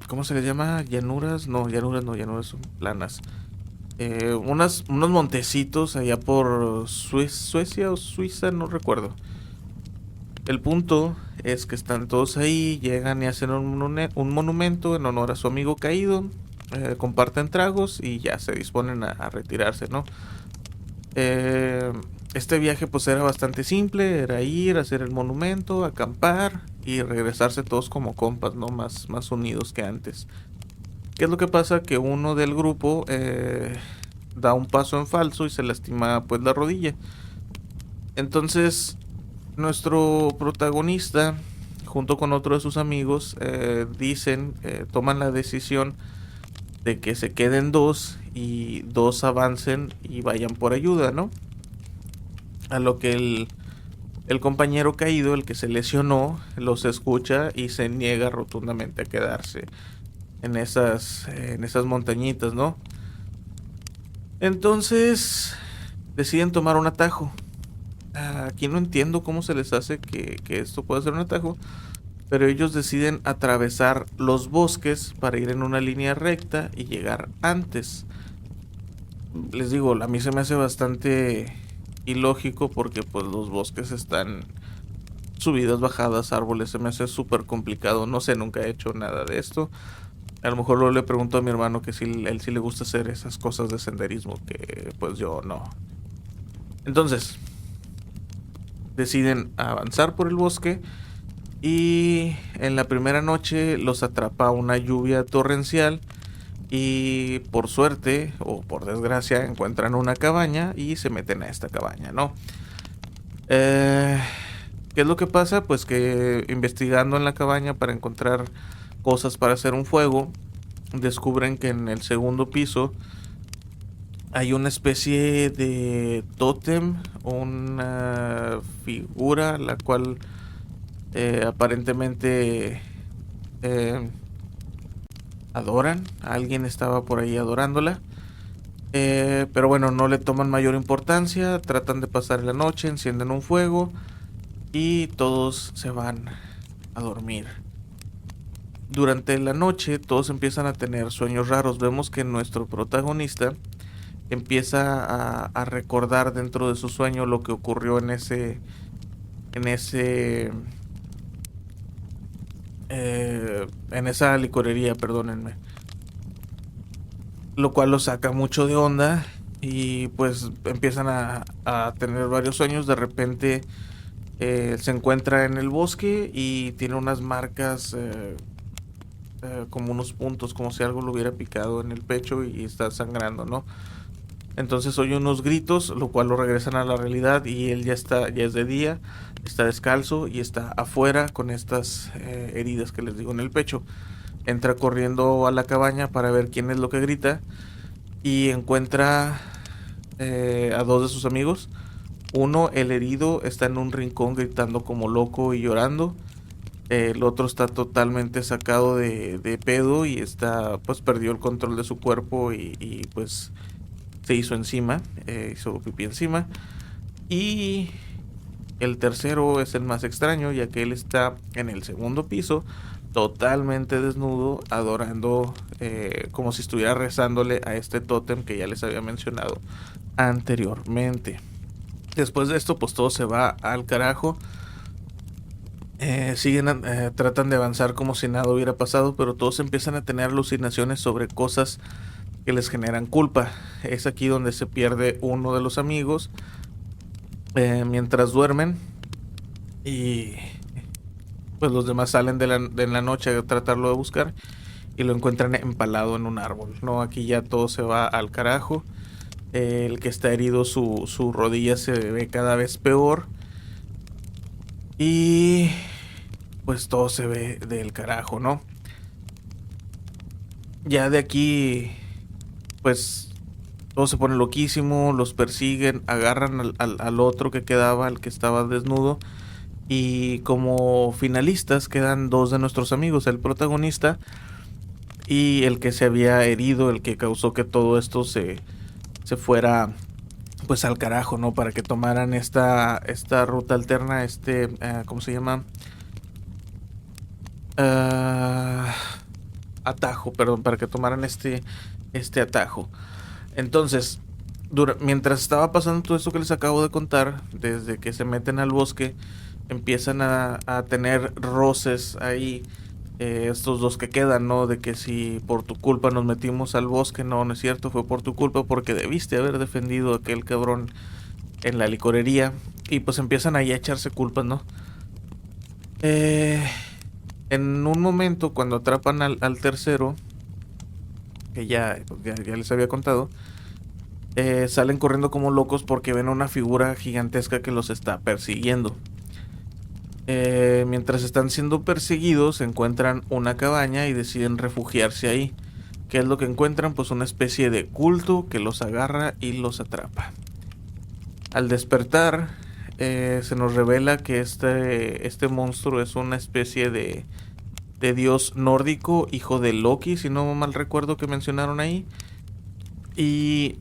¿cómo se les llama? Llanuras no, llanuras son planas. Unos montecitos allá por Suecia o Suiza, no recuerdo. El punto es que están todos ahí, llegan y hacen un monumento en honor a su amigo caído. Comparten tragos y ya se disponen a retirarse, ¿no? Este viaje pues era bastante simple, era ir, hacer el monumento, acampar y regresarse todos como compas, ¿no? Más unidos que antes. ¿Qué es lo que pasa? Que uno del grupo da un paso en falso y se lastima pues la rodilla. Entonces nuestro protagonista junto con otro de sus amigos toman la decisión de que se queden 2 y 2 avancen y vayan por ayuda, ¿no? A lo que el compañero caído, el que se lesionó, los escucha y se niega rotundamente a quedarse en esas montañitas, ¿no? Entonces deciden tomar un atajo. Aquí no entiendo cómo se les hace que esto pueda ser un atajo, pero ellos deciden atravesar los bosques para ir en una línea recta y llegar antes. Les digo, a mí se me hace bastante ilógico porque pues los bosques están subidas, bajadas, árboles, se me hace súper complicado. No sé, nunca he hecho nada de esto. A lo mejor luego le pregunto a mi hermano que si él sí le gusta hacer esas cosas de senderismo, que pues yo no. Entonces deciden avanzar por el bosque y en la primera noche los atrapa una lluvia torrencial y por suerte o por desgracia encuentran una cabaña y se meten a esta cabaña, ¿no? ¿Qué es lo que pasa? Pues que investigando en la cabaña para encontrar cosas para hacer un fuego, descubren que en el segundo piso hay una especie de tótem, una figura la cual aparentemente adoran. Alguien estaba por ahí adorándola. Pero bueno, no le toman mayor importancia. Tratan de pasar la noche, encienden un fuego y todos se van a dormir. Durante la noche todos empiezan a tener sueños raros. Vemos que nuestro protagonista empieza a recordar dentro de su sueño lo que ocurrió en ese en esa licorería, perdónenme. Lo cual lo saca mucho de onda y pues empiezan a tener varios sueños. De repente se encuentra en el bosque y tiene unas marcas, como unos puntos, como si algo lo hubiera picado en el pecho y está sangrando, ¿no? Entonces oye unos gritos, lo cual lo regresan a la realidad y él ya es de día, está descalzo y está afuera con estas heridas que les digo en el pecho. Entra corriendo a la cabaña para ver quién es lo que grita y encuentra a dos de sus amigos. Uno, el herido, está en un rincón gritando como loco y llorando. El otro está totalmente sacado de pedo y pues perdió el control de su cuerpo y pues se hizo encima, hizo pipí encima. Y el tercero es el más extraño, ya que él está en el segundo piso, totalmente desnudo, adorando, como si estuviera rezándole a este tótem que ya les había mencionado anteriormente. Después de esto, pues todo se va al carajo. Tratan de avanzar como si nada hubiera pasado, pero todos empiezan a tener alucinaciones sobre cosas que les generan culpa. Es aquí donde se pierde uno de los amigos mientras duermen y pues los demás salen de la noche a tratarlo de buscar y lo encuentran empalado en un árbol, ¿no? Aquí ya todo se va al carajo. El que está herido, su rodilla se ve cada vez peor y pues todo se ve del carajo, ¿no? Ya de aquí pues todo se pone loquísimo, los persiguen, agarran al otro que quedaba, al que estaba desnudo, y como finalistas quedan dos de nuestros amigos, el protagonista y el que se había herido, el que causó que todo esto se fuera pues al carajo, ¿no? Para que tomaran esta ruta alterna, ¿cómo se llama? Atajo, perdón, para que tomaran este atajo. Entonces, mientras estaba pasando todo esto que les acabo de contar, desde que se meten al bosque, empiezan a tener roces ahí, estos dos que quedan, ¿no? De que si por tu culpa nos metimos al bosque, no es cierto, fue por tu culpa porque debiste haber defendido a aquel cabrón en la licorería. Y pues empiezan ahí a echarse culpas, ¿no? En un momento, cuando atrapan al tercero, que ya les había contado, salen corriendo como locos porque ven una figura gigantesca que los está persiguiendo. Mientras están siendo perseguidos, encuentran una cabaña y deciden refugiarse ahí. ¿Qué es lo que encuentran? Pues una especie de culto que los agarra y los atrapa. Al despertar, se nos revela que este monstruo es una especie de dios nórdico, hijo de Loki, si no mal recuerdo que mencionaron ahí. Y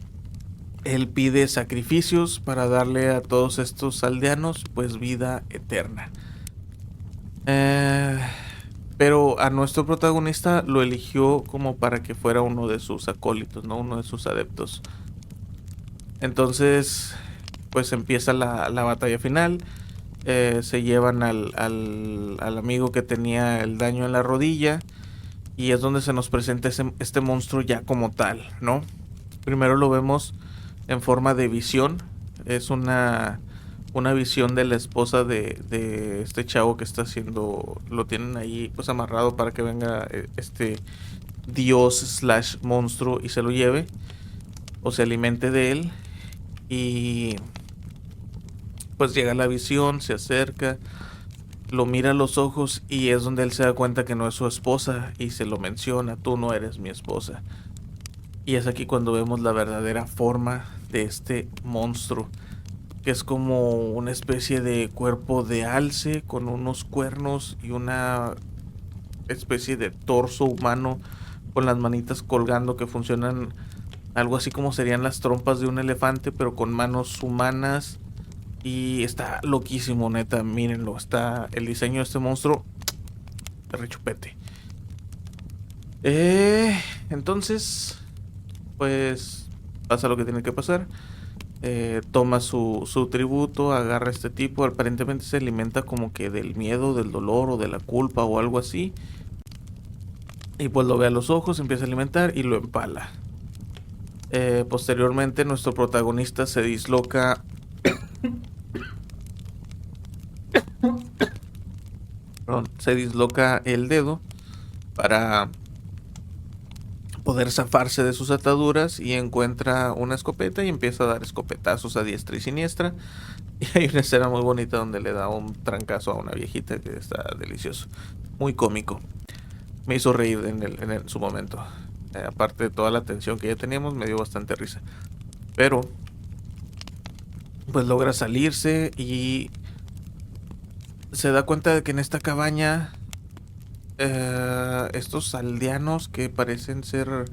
él pide sacrificios para darle a todos estos aldeanos pues vida eterna. Pero a nuestro protagonista lo eligió como para que fuera uno de sus acólitos, ¿no? Uno de sus adeptos. Entonces, pues empieza la batalla final. Se llevan al amigo que tenía el daño en la rodilla. Y es donde se nos presenta este monstruo ya como tal, ¿no? Primero lo vemos en forma de visión. Es una visión de la esposa de este chavo que está haciendo. Lo tienen ahí pues amarrado para que venga este dios slash monstruo y se lo lleve o se alimente de él. Y pues llega la visión, se acerca, lo mira a los ojos y es donde él se da cuenta que no es su esposa y se lo menciona: tú no eres mi esposa. Y es aquí cuando vemos la verdadera forma de este monstruo, que es como una especie de cuerpo de alce con unos cuernos y una especie de torso humano con las manitas colgando que funcionan algo así como serían las trompas de un elefante, pero con manos humanas. Y está loquísimo, neta, mírenlo. Está el diseño de este monstruo de rechupete. Entonces, pues pasa lo que tiene que pasar. Toma su tributo, agarra a este tipo. Aparentemente se alimenta como que del miedo, del dolor o de la culpa o algo así. Y pues lo ve a los ojos, empieza a alimentar y lo empala. Posteriormente nuestro protagonista se disloca se disloca el dedo para poder zafarse de sus ataduras y encuentra una escopeta y empieza a dar escopetazos a diestra y siniestra. Y hay una escena muy bonita donde le da un trancazo a una viejita que está delicioso, muy cómico. Me hizo reír en su momento. Aparte de toda la tensión que ya teníamos, me dio bastante risa. Pero pues logra salirse y se da cuenta de que en esta cabaña estos aldeanos que parecen ser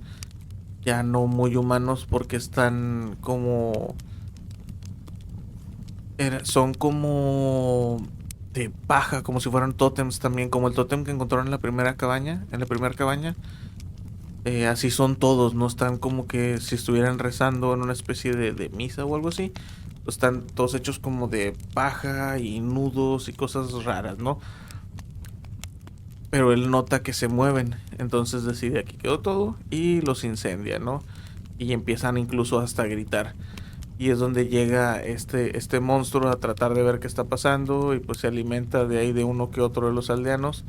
ya no muy humanos porque están como son como de paja, como si fueran tótems también, como el tótem que encontraron en la primera cabaña, así son todos, no están como que si estuvieran rezando en una especie de misa o algo así. Están todos hechos como de paja y nudos y cosas raras, ¿no? Pero él nota que se mueven, entonces decide: aquí quedó todo, y los incendia, ¿no? Y empiezan incluso hasta a gritar. Y es donde llega este monstruo a tratar de ver qué está pasando y pues se alimenta de ahí de uno que otro de los aldeanos.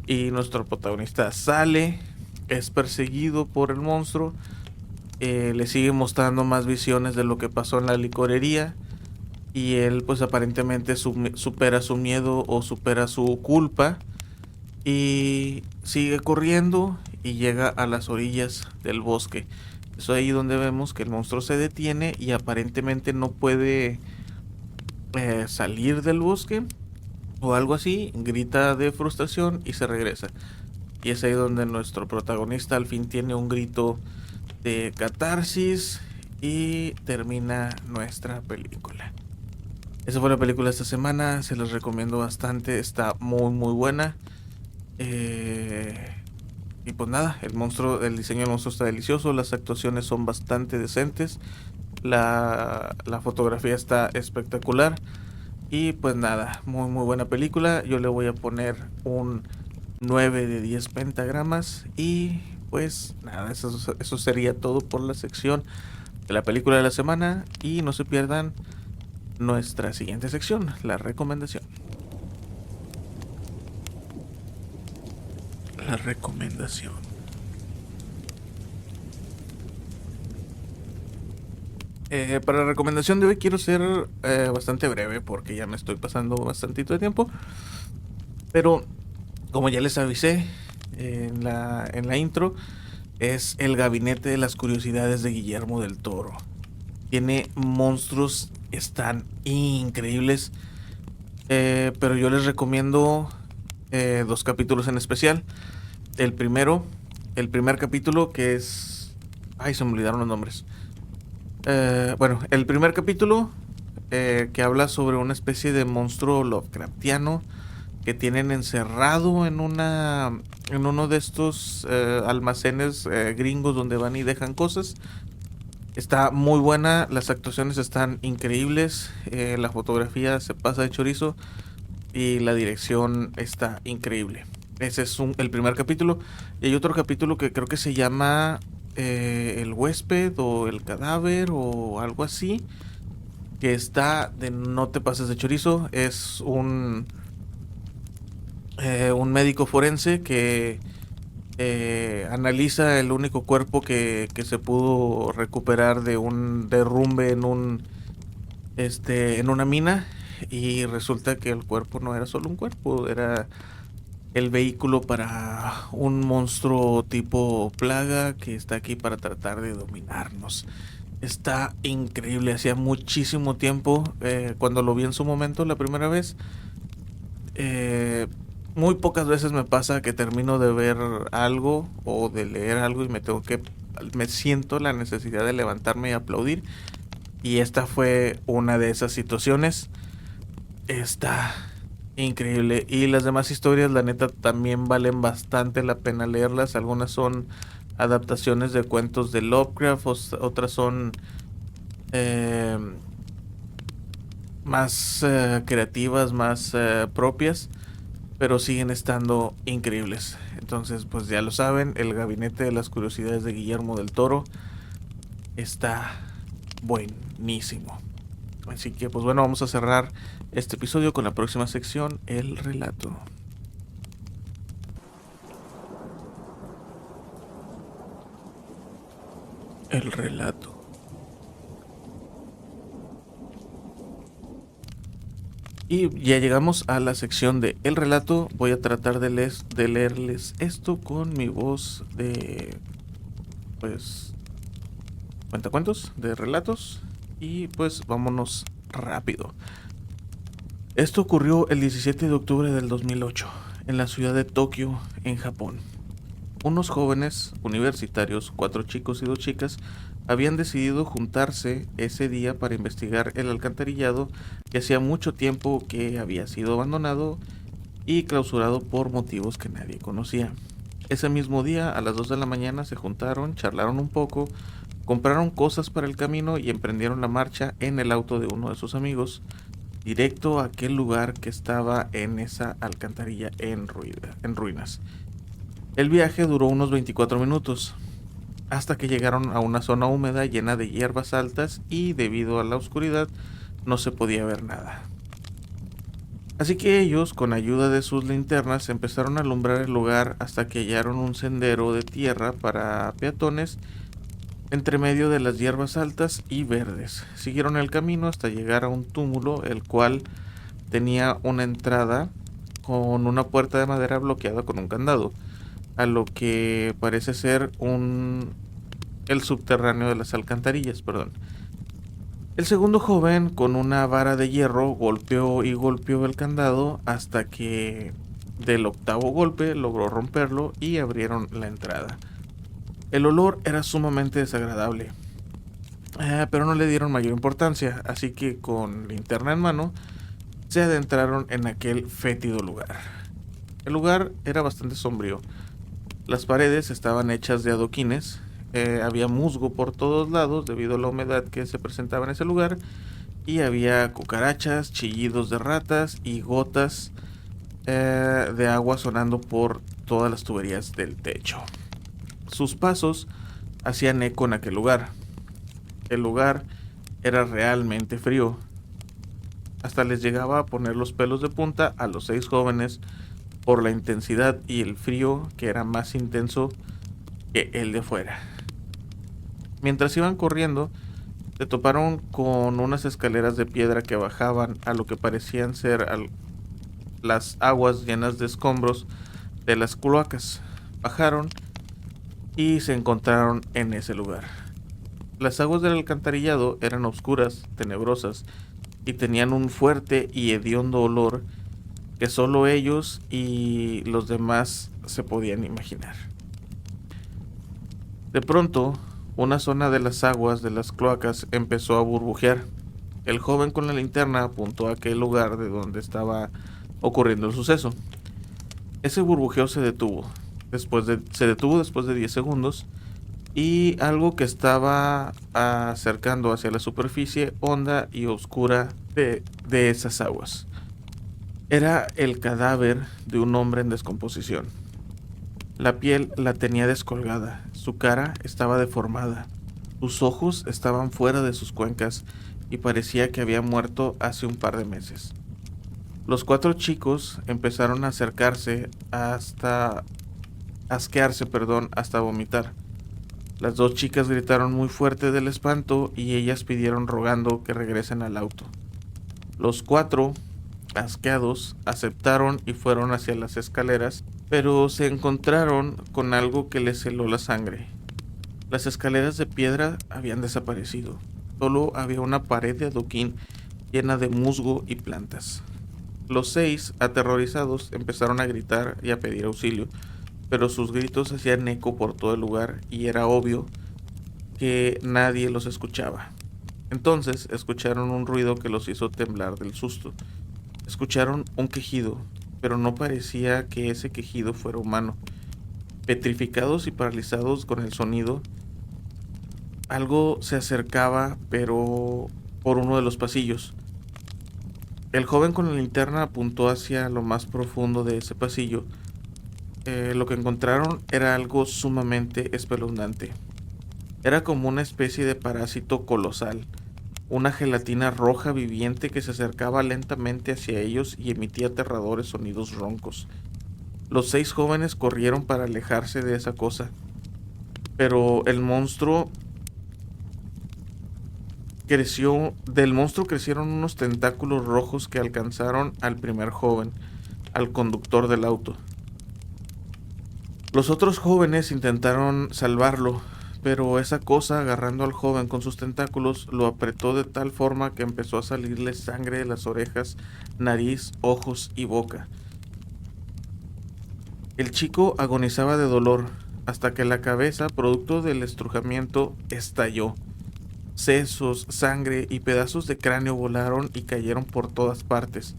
Y nuestro protagonista sale, es perseguido por el monstruo, le sigue mostrando más visiones de lo que pasó en la licorería. Y él pues aparentemente supera su miedo o supera su culpa y sigue corriendo y llega a las orillas del bosque. Es ahí donde vemos que el monstruo se detiene y aparentemente no puede salir del bosque o algo así. Grita de frustración y se regresa. Y es ahí donde nuestro protagonista al fin tiene un grito de catarsis y termina nuestra película. Esa fue la película de esta semana, se los recomiendo bastante, está muy muy buena. Y pues nada, el diseño del monstruo está delicioso, las actuaciones son bastante decentes, la fotografía está espectacular. Y pues nada, muy muy buena película. Yo le voy a poner un 9 de 10 pentagramas. Y pues nada, eso sería todo por la sección de la película de la semana. Y no se pierdan nuestra siguiente sección, la recomendación. La recomendación. Para la recomendación de hoy quiero ser bastante breve porque ya me estoy pasando bastantito de tiempo. Pero como ya les avisé en la intro, es El Gabinete de las Curiosidades de Guillermo del Toro. Tiene monstruos, están increíbles. Pero yo les recomiendo dos capítulos en especial. El primer capítulo que es... Ay, se me olvidaron los nombres. Bueno, el primer capítulo que habla sobre una especie de monstruo Lovecraftiano que tienen encerrado en uno de estos almacenes gringos donde van y dejan cosas. Está muy buena, las actuaciones están increíbles, la fotografía se pasa de chorizo y la dirección está increíble. Ese es el primer capítulo. Y hay otro capítulo que creo que se llama El huésped o El cadáver o algo así, que está de no te pases de chorizo. Es un médico forense que analiza el único cuerpo que se pudo recuperar de un derrumbe en una mina. y resulta que el cuerpo no era solo un cuerpo, era el vehículo para un monstruo tipo plaga que está aquí para tratar de dominarnos. Está increíble, hacía muchísimo tiempo, cuando lo vi en su momento la primera vez, muy pocas veces me pasa que termino de ver algo o de leer algo y me siento la necesidad de levantarme y aplaudir, y esta fue una de esas situaciones. Está increíble. Y las demás historias, la neta, también valen bastante la pena leerlas. Algunas son adaptaciones de cuentos de Lovecraft, otras son eh, más creativas, más propias, pero siguen estando increíbles. Entonces, pues ya lo saben, El Gabinete de las Curiosidades de Guillermo del Toro está buenísimo. Así que, pues bueno, vamos a cerrar este episodio con la próxima sección, el relato. El relato. Y ya llegamos a la sección de el relato. Voy a tratar de leerles esto con mi voz de, pues, cuentacuentos, de relatos. Y pues vámonos rápido. Esto ocurrió el 17 de octubre del 2008, en la ciudad de Tokio, en Japón. Unos jóvenes universitarios, 4 chicos y 2 chicas, habían decidido juntarse ese día para investigar el alcantarillado que hacía mucho tiempo que había sido abandonado y clausurado por motivos que nadie conocía. Ese mismo día, a las 2 de la mañana, se juntaron, charlaron un poco, compraron cosas para el camino y emprendieron la marcha en el auto de uno de sus amigos, directo a aquel lugar que estaba en esa alcantarilla en ruinas. El viaje duró unos 24 minutos, hasta que llegaron a una zona húmeda llena de hierbas altas y debido a la oscuridad no se podía ver nada. Así que ellos, con ayuda de sus linternas, empezaron a alumbrar el lugar hasta que hallaron un sendero de tierra para peatones entre medio de las hierbas altas y verdes. Siguieron el camino hasta llegar a un túmulo, el cual tenía una entrada con una puerta de madera bloqueada con un candado, a lo que parece ser el subterráneo de las alcantarillas, perdón. El segundo joven, con una vara de hierro, golpeó y golpeó el candado hasta que del octavo golpe logró romperlo y abrieron la entrada. El olor era sumamente desagradable, pero no le dieron mayor importancia, así que con linterna en mano se adentraron en aquel fétido lugar. El lugar era bastante sombrío. Las paredes estaban hechas de adoquines, había musgo por todos lados debido a la humedad que se presentaba en ese lugar, y había cucarachas, chillidos de ratas y gotas de agua sonando por todas las tuberías del techo. Sus pasos hacían eco en aquel lugar. El lugar era realmente frío. Hasta les llegaba a poner los pelos de punta a los 6 jóvenes por la intensidad y el frío que era más intenso que el de fuera. Mientras iban corriendo, se toparon con unas escaleras de piedra que bajaban a lo que parecían ser las aguas llenas de escombros de las cloacas. Bajaron y se encontraron en ese lugar. Las aguas del alcantarillado eran oscuras, tenebrosas, y tenían un fuerte y hediondo olor que solo ellos y los demás se podían imaginar. De pronto, una zona de las aguas de las cloacas empezó a burbujear. El joven con la linterna apuntó a aquel lugar de donde estaba ocurriendo el suceso. Ese burbujeo se detuvo después de 10 segundos, y algo que estaba acercando hacia la superficie honda y oscura de esas aguas. Era el cadáver de un hombre en descomposición. La piel la tenía descolgada, su cara estaba deformada, sus ojos estaban fuera de sus cuencas y parecía que había muerto hace un par de meses. Los 4 chicos empezaron a acercarse hasta vomitar. Las 2 chicas gritaron muy fuerte del espanto y ellas pidieron rogando que regresen al auto. Los cuatro, asqueados, aceptaron y fueron hacia las escaleras, pero se encontraron con algo que les heló la sangre. Las escaleras de piedra habían desaparecido. Solo había una pared de adoquín llena de musgo y plantas. Los 6, aterrorizados, empezaron a gritar y a pedir auxilio, pero sus gritos hacían eco por todo el lugar y era obvio que nadie los escuchaba. Entonces escucharon un ruido que los hizo temblar del susto. Escucharon un quejido, pero no parecía que ese quejido fuera humano. Petrificados y paralizados con el sonido, algo se acercaba, pero por uno de los pasillos. El joven con la linterna apuntó hacia lo más profundo de ese pasillo. Lo que encontraron era algo sumamente espeluznante. Era como una especie de parásito colosal, una gelatina roja viviente que se acercaba lentamente hacia ellos y emitía aterradores sonidos roncos. Los 6 jóvenes corrieron para alejarse de esa cosa, pero del monstruo crecieron unos tentáculos rojos que alcanzaron al primer joven, al conductor del auto. Los otros jóvenes intentaron salvarlo, pero esa cosa, agarrando al joven con sus tentáculos, lo apretó de tal forma que empezó a salirle sangre de las orejas, nariz, ojos y boca. El chico agonizaba de dolor, hasta que la cabeza, producto del estrujamiento, estalló. Sesos, sangre y pedazos de cráneo volaron y cayeron por todas partes.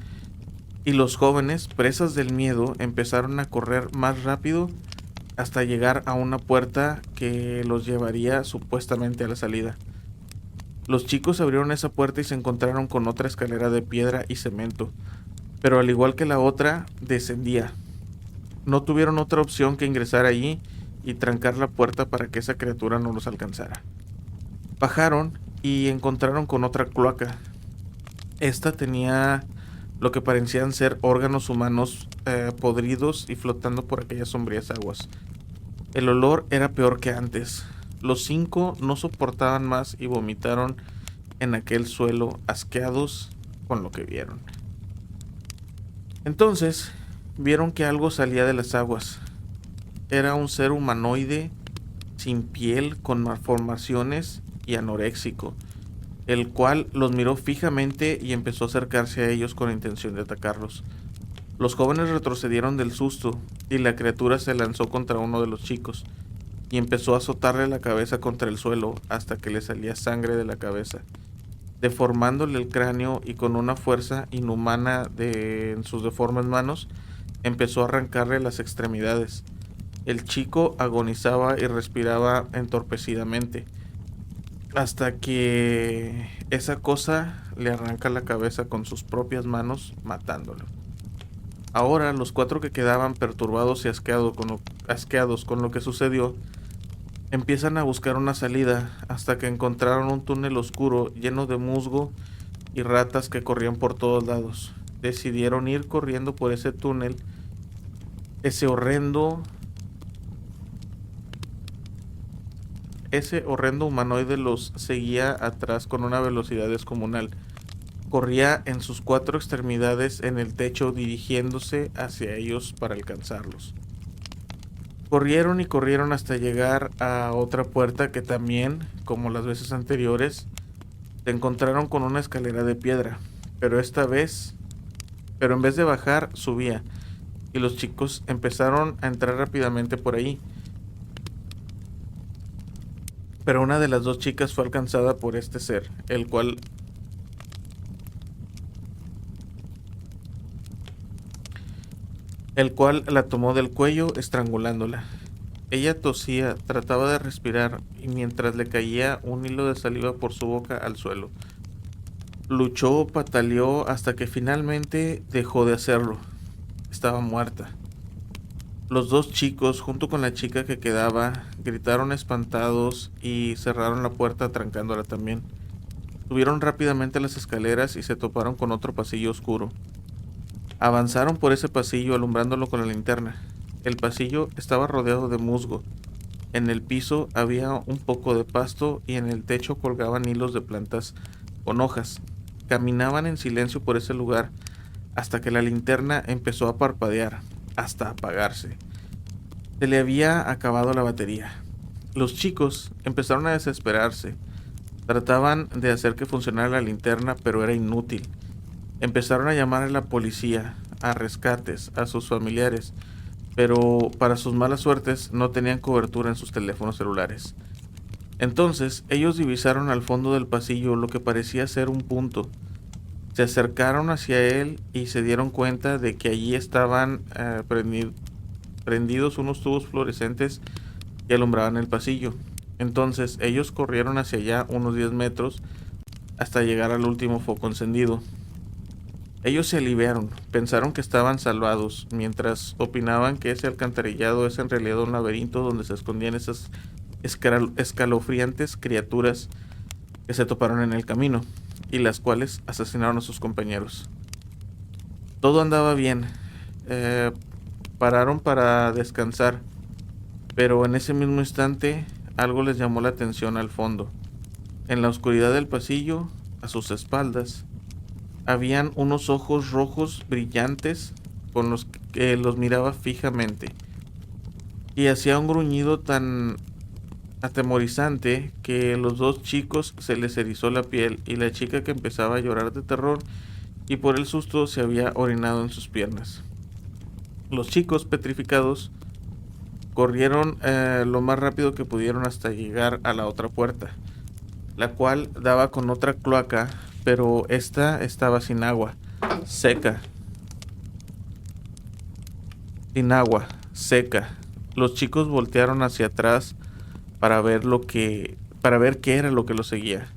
Y los jóvenes, presas del miedo, empezaron a correr más rápido hasta llegar a una puerta que los llevaría supuestamente a la salida. Los chicos abrieron esa puerta y se encontraron con otra escalera de piedra y cemento, pero al igual que la otra, descendía. No tuvieron otra opción que ingresar allí y trancar la puerta para que esa criatura no los alcanzara. Bajaron y encontraron con otra cloaca. Esta tenía lo que parecían ser órganos humanos podridos y flotando por aquellas sombrías aguas. El olor era peor que antes. Los 5 no soportaban más y vomitaron en aquel suelo, asqueados con lo que vieron. Entonces vieron que algo salía de las aguas. Era un ser humanoide sin piel, con malformaciones y anoréxico, el cual los miró fijamente y empezó a acercarse a ellos con la intención de atacarlos. Los jóvenes retrocedieron del susto y la criatura se lanzó contra uno de los chicos y empezó a azotarle la cabeza contra el suelo hasta que le salía sangre de la cabeza, deformándole el cráneo, y con una fuerza inhumana en sus deformes manos empezó a arrancarle las extremidades. El chico agonizaba y respiraba entorpecidamente, hasta que esa cosa le arranca la cabeza con sus propias manos, matándolo. Ahora los 4 que quedaban, perturbados y asqueados con lo que sucedió, empiezan a buscar una salida hasta que encontraron un túnel oscuro lleno de musgo y ratas que corrían por todos lados. Decidieron ir corriendo por ese túnel. Ese horrendo humanoide los seguía atrás con una velocidad descomunal. Corría en sus 4 extremidades en el techo, dirigiéndose hacia ellos para alcanzarlos. Corrieron y corrieron hasta llegar a otra puerta que también, como las veces anteriores, se encontraron con una escalera de piedra, pero en vez de bajar, subía, y los chicos empezaron a entrar rápidamente por ahí. Pero una de las 2 chicas fue alcanzada por este ser, el cual la tomó del cuello, estrangulándola. Ella tosía, trataba de respirar, y mientras le caía un hilo de saliva por su boca al suelo. Luchó, pataleó, hasta que finalmente dejó de hacerlo. Estaba muerta. Los 2 chicos, junto con la chica que quedaba, gritaron espantados y cerraron la puerta trancándola también. Subieron rápidamente las escaleras y se toparon con otro pasillo oscuro. Avanzaron por ese pasillo alumbrándolo con la linterna. El pasillo estaba rodeado de musgo. En el piso había un poco de pasto y en el techo colgaban hilos de plantas con hojas. caminaban en silencio por ese lugar hasta que la linterna empezó a parpadear, hasta apagarse. Se le había acabado la batería. Los chicos empezaron a desesperarse. Trataban de hacer que funcionara la linterna, pero era inútil. Empezaron a llamar a la policía, a rescates, a sus familiares, pero para sus malas suertes no tenían cobertura en sus teléfonos celulares. Entonces ellos divisaron al fondo del pasillo lo que parecía ser un punto. Se acercaron hacia él y se dieron cuenta de que allí estaban prendidos unos tubos fluorescentes que alumbraban el pasillo. Entonces ellos corrieron hacia allá unos 10 metros hasta llegar al último foco encendido. Ellos se aliviaron, pensaron que estaban salvados, mientras opinaban que ese alcantarillado es en realidad un laberinto donde se escondían esas escalofriantes criaturas que se toparon en el camino y las cuales asesinaron a sus compañeros. Todo andaba bien. Pararon para descansar, pero en ese mismo instante algo les llamó la atención al fondo. En la oscuridad del pasillo, a sus espaldas, habían unos ojos rojos brillantes con los que los miraba fijamente, y hacía un gruñido tan atemorizante que los dos chicos se les erizó la piel, y la chica, que empezaba a llorar de terror y por el susto, se había orinado en sus piernas. Los chicos, petrificados, corrieron lo más rápido que pudieron hasta llegar a la otra puerta, la cual daba con otra cloaca, pero esta estaba sin agua, seca. Sin agua, seca. Los chicos voltearon hacia atrás para ver qué era lo que los seguía.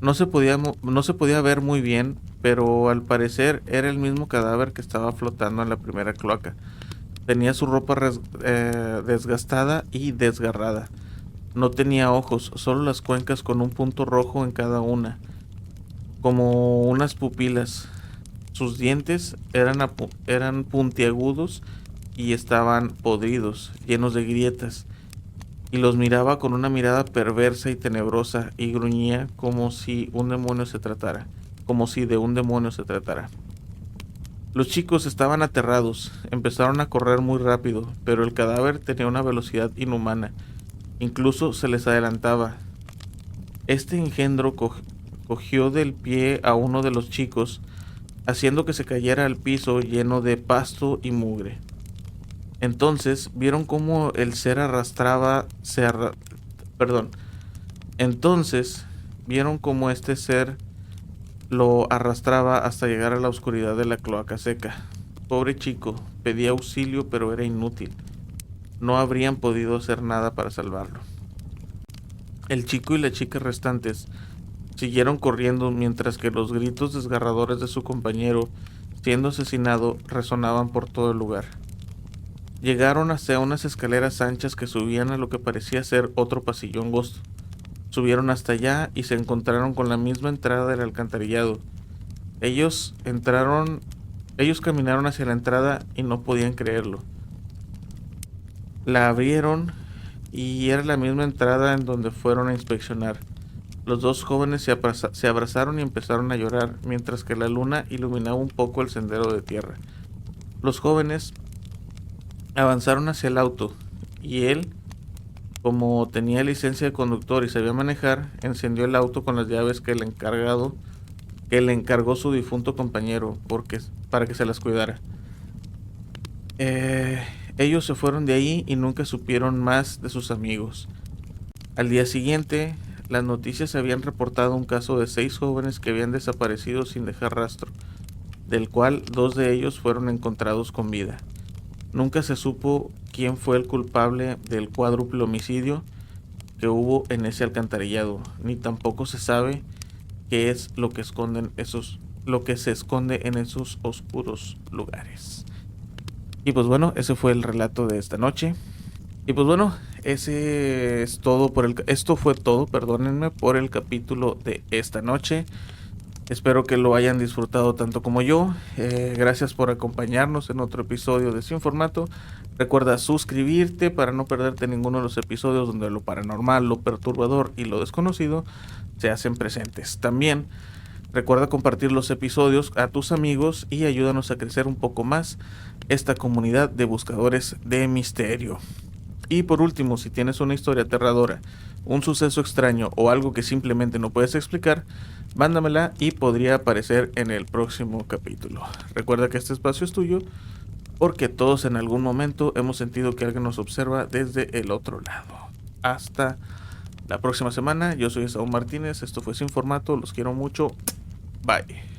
No se podía ver muy bien, pero al parecer era el mismo cadáver que estaba flotando en la primera cloaca. Tenía su ropa desgastada y desgarrada. No tenía ojos, solo las cuencas con un punto rojo en cada una, como unas pupilas. Sus dientes eran puntiagudos y estaban podridos, llenos de grietas, y los miraba con una mirada perversa y tenebrosa, y gruñía como si de un demonio se tratara. Los chicos estaban aterrados, empezaron a correr muy rápido, pero el cadáver tenía una velocidad inhumana, incluso se les adelantaba. Este engendro cogió del pie a uno de los chicos, haciendo que se cayera al piso lleno de pasto y mugre. Entonces vieron cómo el ser vieron cómo este ser lo arrastraba hasta llegar a la oscuridad de la cloaca seca. Pobre chico, pedía auxilio, pero era inútil. No habrían podido hacer nada para salvarlo. El chico y la chica restantes siguieron corriendo mientras que los gritos desgarradores de su compañero siendo asesinado resonaban por todo el lugar. Llegaron hacia unas escaleras anchas que subían a lo que parecía ser otro pasillo angosto. Subieron hasta allá y se encontraron con la misma entrada del alcantarillado. Ellos caminaron hacia la entrada y no podían creerlo. La abrieron y era la misma entrada en donde fueron a inspeccionar. Los dos jóvenes se abrazaron y empezaron a llorar, mientras que la luna iluminaba un poco el sendero de tierra. Los jóvenes avanzaron hacia el auto, y él, como tenía licencia de conductor y sabía manejar, encendió el auto con las llaves que le encargó su difunto compañero para que se las cuidara. Ellos se fueron de ahí y nunca supieron más de sus amigos. Al día siguiente, las noticias habían reportado un caso de 6 jóvenes que habían desaparecido sin dejar rastro, del cual 2 de ellos fueron encontrados con vida. Nunca se supo quién fue el culpable del cuádruple homicidio que hubo en ese alcantarillado, ni tampoco se sabe qué es lo que se esconde en esos oscuros lugares. Y pues bueno, ese fue el relato de esta noche. Y pues bueno, esto fue todo, perdónenme, por el capítulo de esta noche. Espero que lo hayan disfrutado tanto como yo. Gracias por acompañarnos en otro episodio de Sin Formato. Recuerda suscribirte para no perderte ninguno de los episodios donde lo paranormal, lo perturbador y lo desconocido se hacen presentes. También recuerda compartir los episodios a tus amigos y ayúdanos a crecer un poco más esta comunidad de buscadores de misterio. Y por último, si tienes una historia aterradora, un suceso extraño o algo que simplemente no puedes explicar, mándamela y podría aparecer en el próximo capítulo. Recuerda que este espacio es tuyo porque todos en algún momento hemos sentido que alguien nos observa desde el otro lado. Hasta la próxima semana. Yo soy Saúl Martínez. Esto fue Sin Formato. Los quiero mucho. Bye.